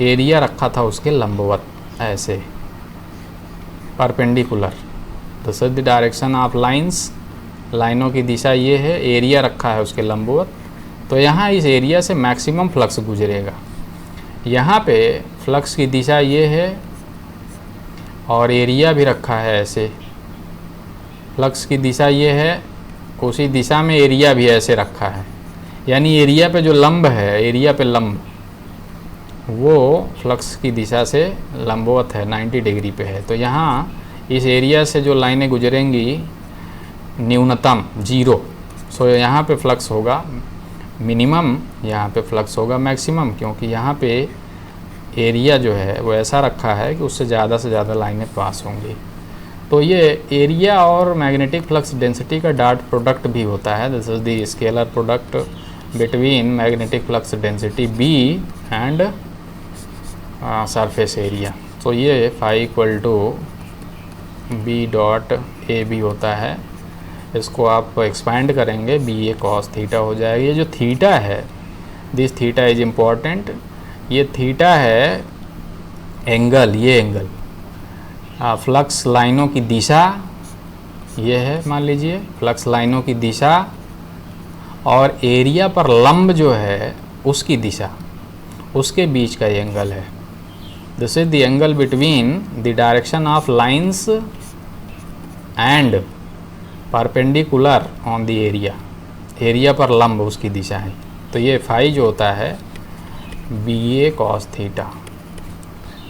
एरिया रखा था उसके लंबवत ऐसे perpendicular, this is the direction of lines. लाइनों की दिशा ये है, एरिया रखा है उसके लंबवत, तो यहाँ इस एरिया से मैक्सिमम फ्लक्स गुजरेगा। यहाँ पे फ्लक्स की दिशा ये है और एरिया भी रखा है ऐसे, फ्लक्स की दिशा ये है, उसी दिशा में एरिया भी ऐसे रखा है, यानी एरिया पे जो लंब है, एरिया पे लंब वो फ्लक्स की दिशा से लंबवत है, 90 डिग्री पे है। तो यहाँ इस एरिया से जो लाइनें गुजरेंगी न्यूनतम 0, सो यहाँ पे फ्लक्स होगा मिनिमम, यहाँ पे फ्लक्स होगा मैक्सिमम, क्योंकि यहाँ पे एरिया जो है वो ऐसा रखा है कि उससे ज़्यादा से ज़्यादा लाइनें पास होंगी। तो ये एरिया और मैग्नेटिक फ्लक्स डेंसिटी का डॉट प्रोडक्ट भी होता है, this is the scalar product between magnetic flux density B and surface area. तो ये phi equal to B dot AB होता है। इसको आप एक्सपैंड करेंगे, BA cos थीटा हो जाएगा। ये जो थीटा है, दिस थीटा इज इम्पॉर्टेंट, ये थीटा है एंगल, ये एंगल फ्लक्स लाइनों की दिशा, ये है मान लीजिए फ्लक्स लाइनों की दिशा, और एरिया पर लंब जो है उसकी दिशा, उसके बीच का ये एंगल है। This is the angle between the direction of lines and perpendicular on the area, area पर लंब उसकी दिशा है। तो ये फाई जो होता है BA cos थीटा।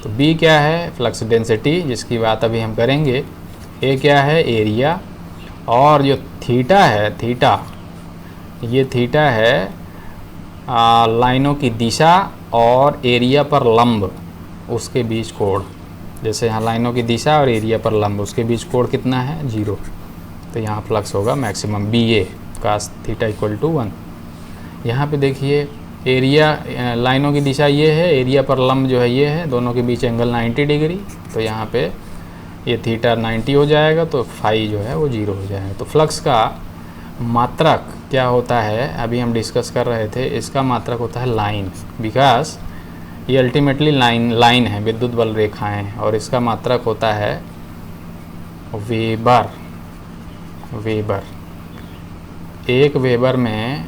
तो B क्या है, फ्लक्स डेंसिटी, जिसकी बात अभी हम करेंगे। A क्या है, एरिया, और जो थीटा है, थीटा, ये थीटा है लाइनों की दिशा और एरिया पर लंब उसके बीच कोण। जैसे यहाँ लाइनों की दिशा और एरिया पर लंब उसके बीच कोण कितना है, 0। तो यहाँ फ्लक्स होगा maximum BA cos theta equal to 1। यहाँ पे देखिए एरिया, लाइनों की दिशा ये है, एरिया पर लंब जो है ये है, दोनों के बीच एंगल 90 डिग्री। तो यहाँ पे ये थीटा 90 हो जाएगा तो फाई जो है वो 0 हो जाएगा। तो फ्लक्स का मात्रक क्या होता है, अभी हम डिस्कस कर रहे थे, इसका मात्रक होता है लाइन, बिकॉज ये अल्टीमेटली लाइन है, विद्युत बल रेखाएं हैं, और इसका मात्रक होता है वेबर। एक वेबर में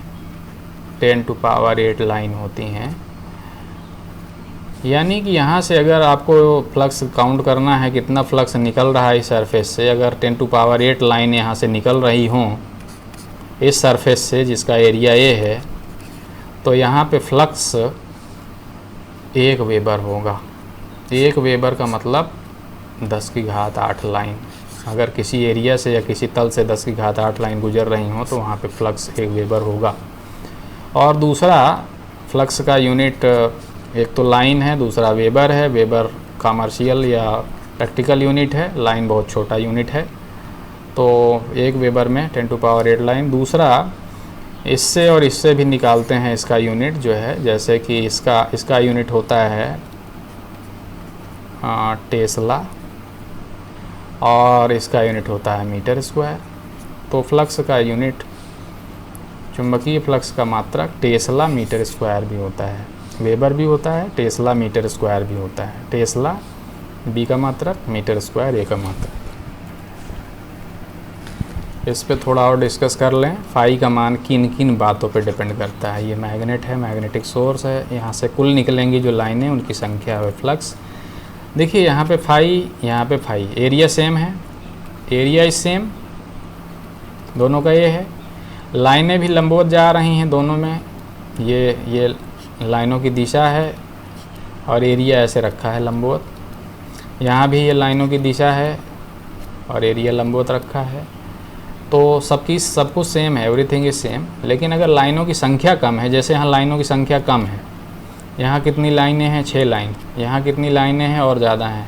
10⁸ लाइन होती हैं, यानी कि यहाँ से अगर आपको फ्लक्स काउंट करना है कितना फ्लक्स निकल रहा है इस सरफेस से, अगर 10⁸ लाइन यहाँ से निकल रही हों इस सरफेस से जिसका एरिया ए है, तो यहाँ पे फ्लक्स 1 वेबर होगा। 1 वेबर का मतलब 10⁸ लाइन। अगर किसी एरिया से या किसी तल से 10⁸ लाइन गुजर रही हो तो वहाँ पे फ्लक्स 1 वेबर होगा। और दूसरा फ्लक्स का यूनिट, एक तो लाइन है, दूसरा वेबर है। वेबर कमर्शियल या प्रैक्टिकल यूनिट है, लाइन बहुत छोटा यूनिट है। तो 1 वेबर में 10⁸ लाइन। दूसरा इससे और इससे भी निकालते हैं इसका यूनिट जो है, जैसे कि इसका यूनिट होता है टेस्ला और इसका यूनिट होता है मीटर स्क्वायर। तो फ्लक्स का यूनिट, चुंबकीय फ्लक्स का मात्रक टेस्ला मीटर स्क्वायर भी होता है, वेबर भी होता है, टेस्ला मीटर स्क्वायर भी होता है। टेस्ला बी का मात्रक, मीटर स्क्वायर ए का मात्रक। इस पे थोड़ा और डिस्कस कर लें। फाई का मान किन किन बातों पे डिपेंड करता है। ये मैग्नेट है, मैग्नेटिक सोर्स है, यहाँ से कुल निकलेंगी जो लाइनें उनकी संख्या है फ्लक्स। देखिए यहाँ पे फाई, यहाँ पे फाई, एरिया सेम है, एरिया इज सेम, दोनों का ये है। लाइनें भी लंबवत जा रही हैं दोनों में, ये लाइनों की दिशा है और एरिया ऐसे रखा है लंबवत। यहाँ भी ये लाइनों की दिशा है और एरिया लंबवत रखा है। तो सब कुछ सेम है, एवरीथिंग इज सेम। लेकिन अगर लाइनों की संख्या कम है, जैसे यहाँ लाइनों की संख्या कम है, यहाँ कितनी लाइनें हैं, 6 लाइन, यहाँ कितनी लाइनें हैं और ज़्यादा हैं,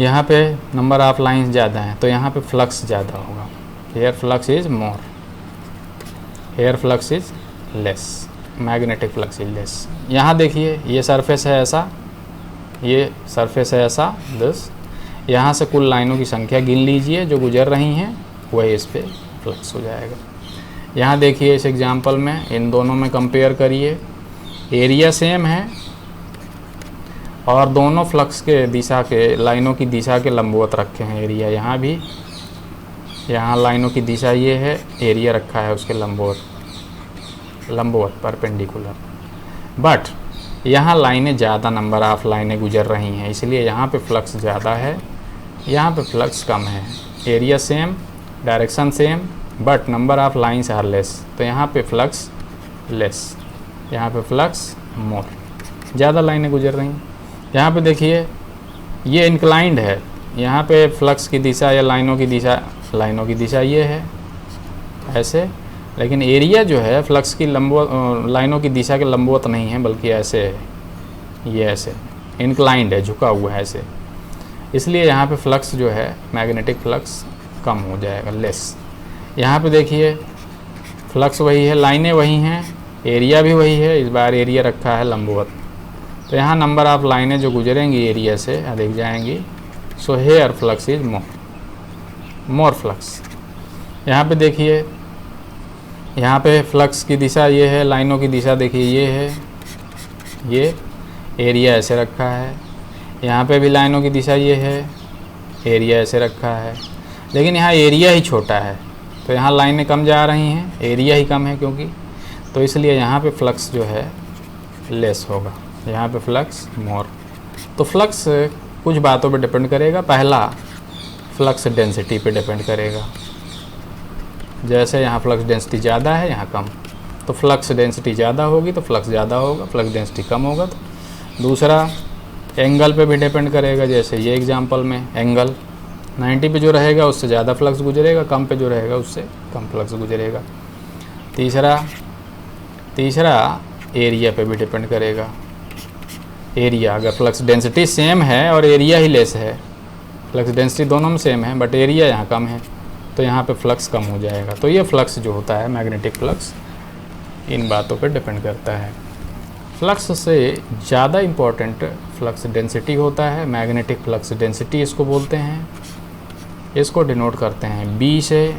यहाँ पे नंबर ऑफ लाइन्स ज़्यादा हैं, तो यहाँ पे फ्लक्स ज़्यादा होगा। Here flux is more, here flux is less, magnetic flux is less. यहाँ देखिए ये सरफेस है ऐसा, ये सरफेस है ऐसा, दिस। यहाँ से कुल लाइनों की संख्या गिन लीजिए जो गुजर रही हैं, वही इस पे फ्लक्स हो जाएगा। यहाँ देखिए इस एग्जांपल में इन दोनों में कंपेयर करिए, एरिया सेम है और दोनों फ्लक्स के दिशा के, लाइनों की दिशा के लंबवत रखे हैं एरिया। यहाँ भी, यहाँ लाइनों की दिशा ये है, एरिया रखा है उसके लंबवत परपेंडिकुलर। बट यहाँ लाइनें ज़्यादा, नंबर ऑफ लाइनें गुजर रही हैं, इसलिए यहाँ पे फ्लक्स ज़्यादा है, यहाँ पे फ्लक्स कम है। Area same, direction same, but number of lines are less, तो यहाँ पे फ्लक्स लेस, यहाँ पे फ्लक्स मोर, ज़्यादा लाइनें गुजर रही हैं। यहाँ पे देखिए ये इंक्लाइंड है, यहाँ पे फ्लक्स की दिशा या लाइनों की दिशा ये है ऐसे, लेकिन एरिया जो है फ्लक्स की लाइनों की दिशा के लंबवत नहीं है, बल्कि ऐसे है, ये ऐसे इंक्लाइंड है, झुका हुआ है ऐसे। इसलिए यहाँ पे फ्लक्स जो है, मैग्नेटिक फ्लक्स कम हो जाएगा, लेस। यहाँ पे देखिए फ्लक्स वही है, लाइनें वही हैं, एरिया भी वही है, इस बार एरिया रखा है लंबवत, तो यहाँ नंबर ऑफ लाइनें जो गुजरेंगी एरिया से अधिक जाएंगी। So here flux is more flux. यहाँ पे देखिए, यहाँ पे फ्लक्स की दिशा ये है, लाइनों की दिशा देखिए ये है, ये एरिया ऐसे रखा है। यहाँ पे भी लाइनों की दिशा ये है, एरिया ऐसे रखा है, लेकिन यहाँ एरिया ही छोटा है, तो यहाँ लाइनें कम जा रही हैं, एरिया ही कम है क्योंकि, तो इसलिए यहाँ पे फ्लक्स जो है लेस होगा, यहाँ पे फ्लक्स मोर। तो फ्लक्स कुछ बातों पे डिपेंड करेगा। पहला, फ्लक्स डेंसिटी पे डिपेंड करेगा। जैसे यहाँ फ्लक्स डेंसिटी ज़्यादा है, यहाँ कम, तो फ्लक्स डेंसिटी ज़्यादा होगी तो फ्लक्स ज़्यादा होगा, फ्लक्स डेंसिटी कम होगा तो। दूसरा, एंगल पे भी डिपेंड करेगा। जैसे ये एग्जांपल में एंगल 90 पे जो रहेगा उससे ज़्यादा फ्लक्स गुजरेगा, कम पे जो रहेगा उससे कम फ्लक्स गुजरेगा। तीसरा एरिया पे भी डिपेंड करेगा। एरिया, अगर फ्लक्स डेंसिटी सेम है और एरिया ही लेस है, फ्लक्स डेंसिटी दोनों में सेम है बट एरिया यहाँ कम है, तो यहाँ पे फ्लक्स कम हो जाएगा। तो ये फ्लक्स जो होता है, मैग्नेटिक फ्लक्स, इन बातों पे डिपेंड करता है। फ्लक्स से ज़्यादा इम्पोर्टेंट फ्लक्स डेंसिटी होता है, मैग्नेटिक फ्लक्स डेंसिटी इसको बोलते हैं। इसको डिनोट करते हैं बी से।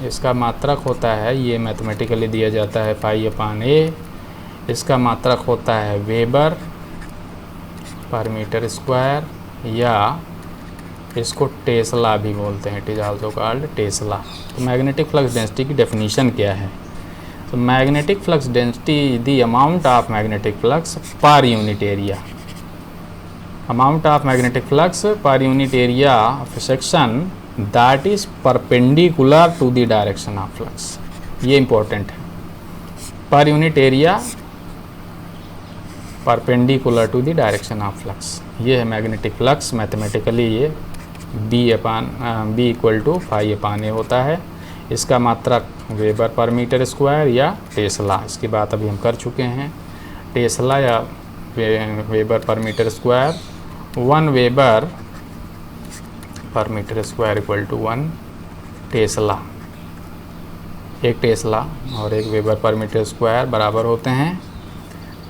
इसका मात्रक होता है, ये मैथमेटिकली दिया जाता है π/a। इसका मात्रक होता है वेबर पर मीटर स्क्वायर, या इसको टेस्ला भी बोलते हैं, it is also called tesla. तो मैग्नेटिक फ्लक्स डेंसिटी की डेफिनेशन क्या है? तो magnetic flux density the amount of magnetic flux per unit area, amount of magnetic flux per unit area of section that is perpendicular to the direction of flux. ये important है, per unit area perpendicular to the direction of flux. ये है magnetic flux. Mathematically ये B equal to π/a होता है। इसका मात्रक weber per metre square या टेस्ला, इसकी बात अभी हम कर चुके हैं। टेस्ला या weber per metre square, 1 weber per metre square equal to 1 tesla. एक टेस्ला और एक वेबर पर मीटर स्क्वायर बराबर होते हैं।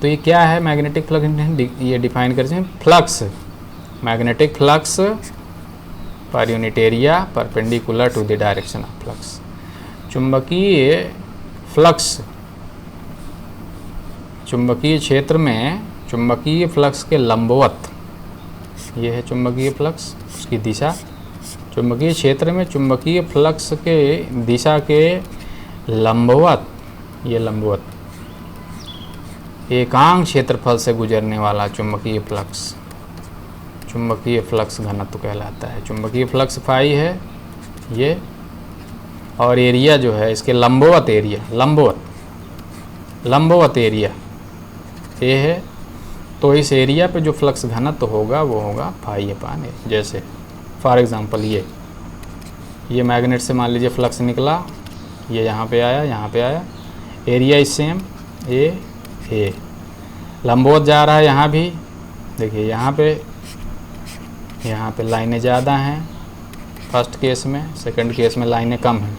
तो ये क्या है मैग्नेटिक फ्लक्स? ये डिफाइन करते हैं flux, magnetic flux per unit area perpendicular to the direction of flux. चुंबकीय फ्लक्स, चुंबकीय क्षेत्र में चुंबकीय फ्लक्स के लंबवत, ये है चुंबकीय फ्लक्स, उसकी दिशा। चुंबकीय क्षेत्र में चुंबकीय फ्लक्स के दिशा के लंबवत, ये लंबवत एकांक क्षेत्रफल से गुजरने वाला चुंबकीय फ्लक्स, चुंबकीय फ्लक्स घनत्व कहलाता है। चुंबकीय फ्लक्स फाई है ये, और एरिया जो है इसके लंबवत एरिया, लंबवत एरिया ए है। तो इस एरिया पे जो फ्लक्स घनत्व होगा वो होगा π/a। जैसे फॉर एग्जांपल ये मैग्नेट से मान लीजिए फ्लक्स निकला, ये यहाँ पे आया, यहाँ पे आया, एरिया इज सेम ए, लंबवत जा रहा है यहाँ भी। देखिए यहाँ पे लाइनें ज़्यादा हैं फर्स्ट केस में, सेकंड केस में लाइनें कम हैं।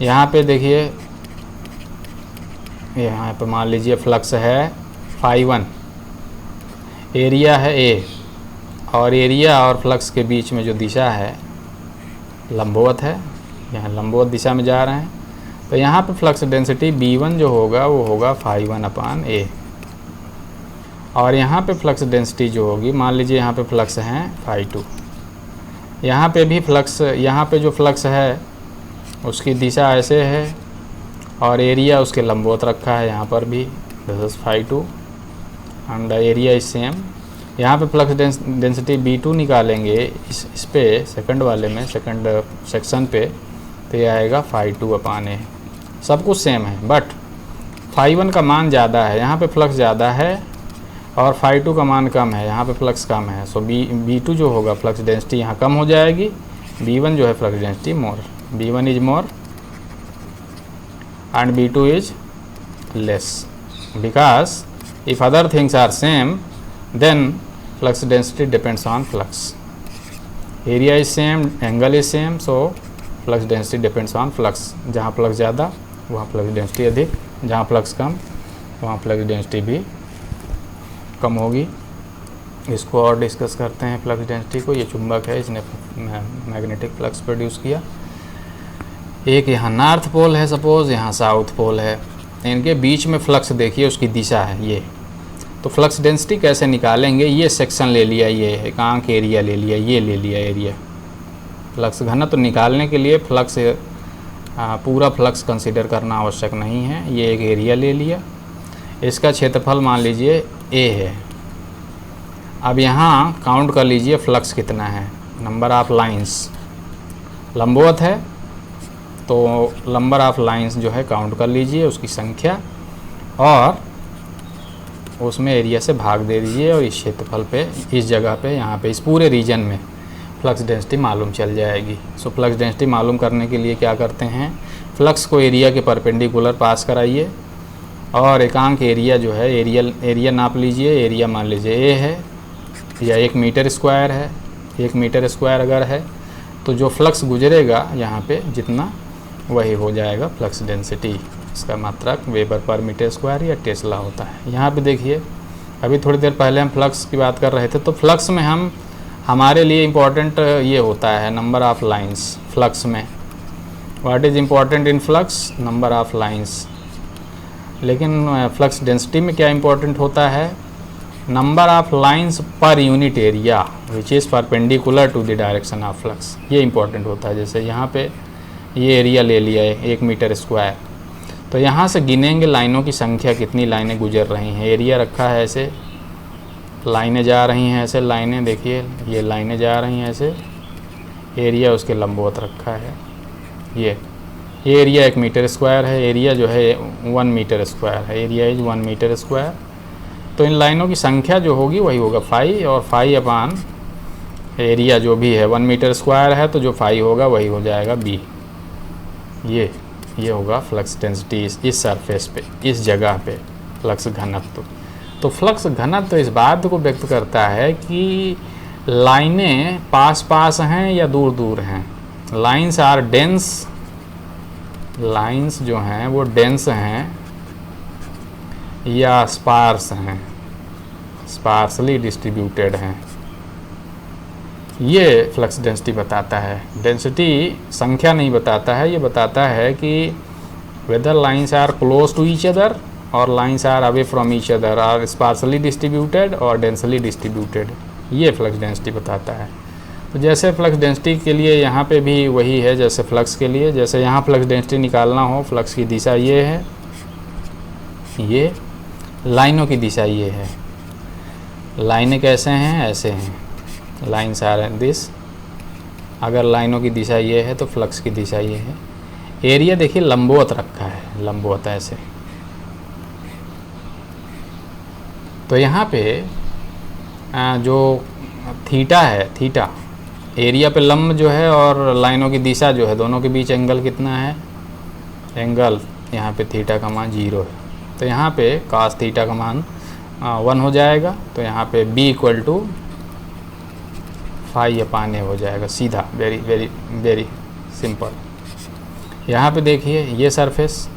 यहाँ पे देखिए, यहाँ पे मान लीजिए फ्लक्स है φ1, एरिया है ए, और एरिया और फ्लक्स के बीच में जो दिशा है लंबवत है, यहाँ लंबवत दिशा में जा रहे हैं। तो यहाँ पे फ्लक्स डेंसिटी B1 जो होगा वो होगा φ1/a, और यहाँ पे फ्लक्स डेंसिटी जो होगी, मान लीजिए यहाँ पे फ्लक्स हैं φ2, यहाँ पे भी फ्लक्स, यहाँ पे जो फ्लक्स है उसकी दिशा ऐसे है और एरिया उसके लंबवत रखा है, यहाँ पर भी this is φ2 and the area is same. यहाँ पे फ्लक्स डेंसिटी B2 निकालेंगे इस पे सेकंड वाले में, सेकंड सेक्शन पे, तो ये आएगा φ2/a। सब कुछ सेम है, बट φ1 का मान ज़्यादा है, यहाँ पे फ्लक्स ज़्यादा है, और φ2 का मान कम है, यहाँ पे फ्लक्स कम है। सो B2 जो होगा फ्लक्स डेंसिटी यहाँ कम हो जाएगी, B1 जो है flux density more, B1 is more and B2 is less, because if other things are same then flux density depends on flux. Area is same, angle is same, so flux density depends on flux. जहाँ flux ज़्यादा वहाँ flux density अधिक, जहाँ flux कम वहाँ flux density भी कम होगी। इसको और डिस्कस करते हैं फ्लक्स डेंसिटी को। ये चुंबक है, इसने मैग्नेटिक फ्लक्स प्रोड्यूस किया। एक यहाँ नॉर्थ पोल है, सपोज यहाँ साउथ पोल है, इनके बीच में फ्लक्स देखिए उसकी दिशा है ये। तो फ्लक्स डेंसिटी कैसे निकालेंगे? ये सेक्शन ले लिया, ये एकांक एरिया ले लिया, ये ले लिया एरिया। फ्लक्स घनत्व निकालने के लिए फ्लक्स पूरा फ्लक्स कंसीडर करना आवश्यक नहीं है, ये एक एरिया ले लिया, इसका क्षेत्रफल मान लीजिए ए है। अब यहाँ काउंट कर लीजिए फ्लक्स कितना है, नंबर ऑफ लाइंस, लंबवत है तो नंबर ऑफ लाइंस जो है काउंट कर लीजिए उसकी संख्या, और उसमें एरिया से भाग दे दीजिए, और इस क्षेत्रफल पे, इस जगह पे, यहाँ पे इस पूरे रीजन में फ्लक्स डेंसिटी मालूम चल जाएगी। सो फ्लक्स डेंसिटी मालूम करने के लिए क्या करते हैं, फ्लक्स को एरिया के परपेंडिकुलर पास कराइए, और एकांक एरिया जो है, एरिया नाप लीजिए। एरिया मान लीजिए ए है, या 1 मीटर स्क्वायर है, 1 मीटर स्क्वायर अगर है तो जो फ्लक्स गुजरेगा यहाँ पे जितना, वही हो जाएगा फ्लक्स डेंसिटी। इसका मात्रक वेबर पर मीटर स्क्वायर या टेस्ला होता है। यहाँ पे देखिए, अभी थोड़ी देर पहले हम फ्लक्स की बात कर रहे थे, तो फ्लक्स में हमारे लिए इम्पोर्टेंट ये होता है नंबर ऑफ़ लाइंस। फ्लक्स में what is important in flux? Number of lines. लेकिन फ्लक्स डेंसिटी में क्या इम्पोर्टेंट होता है? Number of lines per unit area which is perpendicular to the direction of flux, ये इम्पोर्टेंट होता है। जैसे यहाँ पे ये एरिया ले लिया है 1 मीटर स्क्वायर, तो यहाँ से गिनेंगे लाइनों की संख्या, कितनी लाइनें गुजर रही हैं। एरिया रखा है ऐसे, लाइनें जा रही हैं ऐसे, लाइनें देखिए ये लाइनें जा रही हैं ऐसे, एरिया उसके लंबवत रखा है। ये एरिया 1 मीटर स्क्वायर है, एरिया जो है 1 मीटर स्क्वायर है, एरिया इज 1 मीटर स्क्वायर। तो इन लाइनों की संख्या जो होगी वही होगा फाई, और फाई अपान एरिया जो भी है 1 मीटर स्क्वायर है, तो जो फाई होगा वही हो जाएगा बी। ये होगा फ्लक्स डेंसिटी इस सरफेस पे, इस जगह पे फ्लक्स घनत्व। तो फ्लक्स घनत्व इस बात को व्यक्त करता है कि लाइनें पास पास हैं या दूर दूर हैं। लाइंस आर डेंस, लाइंस जो हैं वो डेंस हैं या स्पार्स हैं, स्पार्सली डिस्ट्रीब्यूटेड हैं। ये फ्लक्स डेंसिटी बताता है। डेंसिटी संख्या नहीं बताता है, ये बताता है कि whether lines are close to each other और lines are away from each other, are sparsely distributed और डेंसली डिस्ट्रीब्यूटेड, ये फ्लक्स डेंसिटी बताता है। तो जैसे फ्लक्स डेंसिटी के लिए यहाँ पे भी वही है जैसे फ्लक्स के लिए। जैसे यहाँ फ्लक्स डेंसिटी निकालना हो, फ्लक्स की दिशा ये है, ये लाइनों की दिशा ये है। लाइनें कैसे हैं? ऐसे हैं, लाइन्स आर दिस। अगर लाइनों की दिशा ये है तो फ्लक्स की दिशा ये है। एरिया देखिए लंबवत रखा है, लंबवत ऐसे। तो यहाँ पे जो थीटा है, थीटा एरिया पे लंब जो है और लाइनों की दिशा जो है, दोनों के बीच एंगल कितना है? एंगल यहाँ पे थीटा का मान 0 है, तो यहाँ पे कास थीटा का मान 1 हो जाएगा। तो यहाँ पे b इक्वल टू फाई अपान ए हो जाएगा, सीधा, वेरी वेरी वेरी सिंपल। यहाँ पे देखिए ये सरफेस,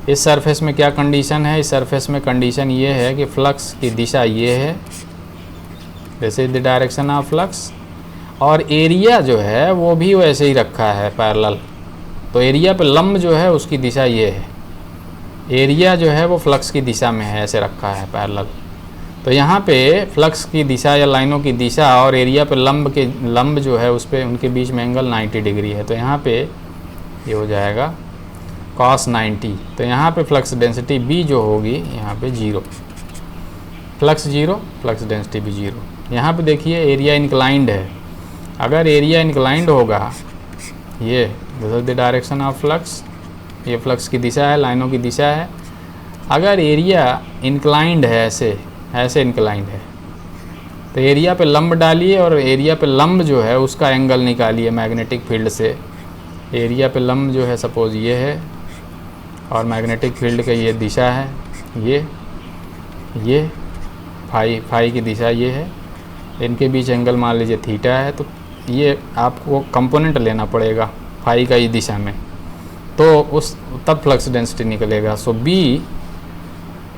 इस सरफेस में क्या कंडीशन है? इस सरफेस में कंडीशन ये है कि फ्लक्स की दिशा ये है, this is the direction of flux, और एरिया जो है वो भी वैसे ही रखा है पैरेलल। तो एरिया पे लंब जो है उसकी दिशा ये है, एरिया जो है वो फ्लक्स की दिशा में है, ऐसे रखा है पैरेलल। तो यहाँ पे फ्लक्स की दिशा या लाइनों की दिशा और एरिया पे लंब जो है उस पर उनके बीच में एंगल 90 डिग्री है। तो यहाँ पे ये हो जाएगा cos 90। तो यहाँ पे फ्लक्स डेंसिटी B जो होगी यहाँ पे 0, फ्लक्स 0, फ्लक्स डेंसिटी भी 0। यहाँ पे देखिए एरिया इंक्लाइंड है, अगर एरिया इंक्लाइंड होगा, ये this is the direction of flux, ये फ्लक्स की दिशा है, लाइनों की दिशा है। अगर एरिया इंक्लाइंड है, ऐसे इंक्लाइंड है, तो एरिया पे लंब डालिए और एरिया पे लंब जो है उसका एंगल निकालिए मैग्नेटिक फील्ड से। एरिया पे लंब जो है सपोज ये है और मैग्नेटिक फील्ड का ये दिशा है, ये फाई की दिशा ये है, इनके बीच एंगल मान लीजिए थीटा है। तो ये आपको कंपोनेंट लेना पड़ेगा फाई का ये दिशा में, तो तब फ्लक्स डेंसिटी निकलेगा। सो B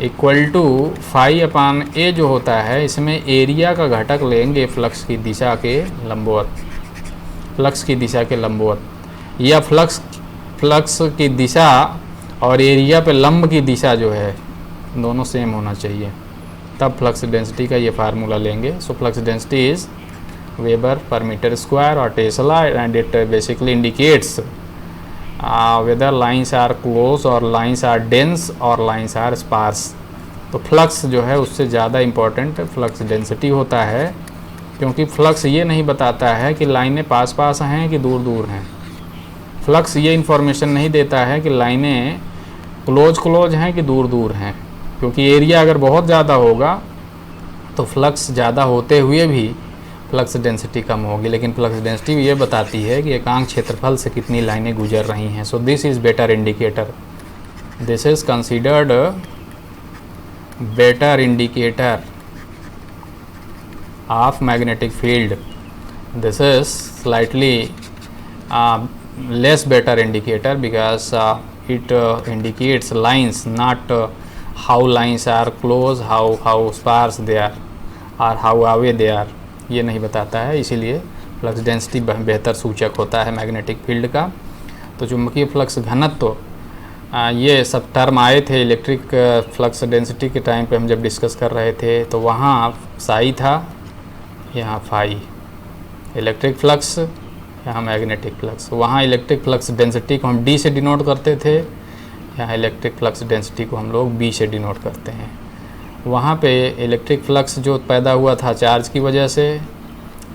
इक्वल टू फाई अपान ए जो होता है, इसमें एरिया का घटक लेंगे फ्लक्स की दिशा के लंबवत, फ्लक्स की दिशा के लंबवत, या फ्लक्स की दिशा और एरिया पे लंब की दिशा जो है दोनों सेम होना चाहिए, तब फ्लक्स डेंसिटी का ये फार्मूला लेंगे। So flux density is weber per metre square और tesla, and it basically indicates whether lines are close और lines are dense और lines are sparse। तो फ्लक्स जो है उससे ज़्यादा इम्पोर्टेंट फ्लक्स डेंसिटी होता है, क्योंकि फ्लक्स ये नहीं बताता है कि लाइनें पास पास हैं कि दूर दूर हैं। फ्लक्स ये इन्फॉर्मेशन नहीं देता है कि लाइनें क्लोज हैं कि दूर दूर हैं, क्योंकि एरिया अगर बहुत ज़्यादा होगा तो फ्लक्स ज़्यादा होते हुए भी फ्लक्स डेंसिटी कम होगी। लेकिन फ्लक्स डेंसिटी ये बताती है कि एकांक क्षेत्रफल से कितनी लाइनें गुजर रही हैं। So this is better indicator, this is considered better indicator of magnetic field, this is slightly less better indicator because it indicates lines, not how lines are close, how sparse they are or how away they are, ये नहीं बताता है। इसीलिए flux density बेहतर सूचक होता है magnetic field का। तो चुंबकीय फ्लक्स घनत्व ये सब टर्म आए थे इलेक्ट्रिक फ्लक्स डेंसिटी के टाइम पे हम जब डिस्कस कर रहे थे, तो वहाँ साई था, यहाँ फाई। इलेक्ट्रिक फ्लक्स, यहाँ मैग्नेटिक फ्लक्स। वहाँ इलेक्ट्रिक फ्लक्स डेंसिटी को हम डी से डिनोट करते थे, यहाँ इलेक्ट्रिक फ्लक्स डेंसिटी को हम लोग बी से डिनोट करते हैं। वहाँ पे इलेक्ट्रिक फ्लक्स जो पैदा हुआ था चार्ज की वजह से,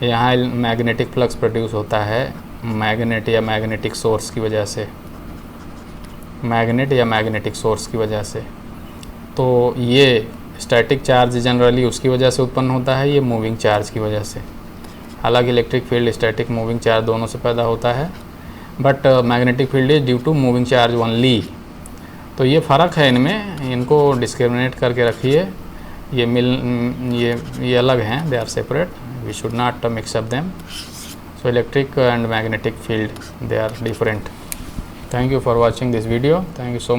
यहाँ मैग्नेटिक फ्लक्स प्रोड्यूस होता है मैग्नेट या मैग्नेटिक सोर्स की वजह से, मैग्नेट या मैग्नेटिक सोर्स की वजह से। तो ये स्टैटिक चार्ज जनरली उसकी वजह से उत्पन्न होता है, ये मूविंग चार्ज की वजह से। हालांकि electric field static moving charge दोनों से पैदा होता है, but magnetic field is due to moving charge only. तो ये फ़र्क है इनमें, इनको डिस्क्रिमिनेट करके रखिए। ये अलग हैं, they are separate, we should not mix up them. So electric and magnetic field, they are different. Thank you for watching this video. Thank you so much.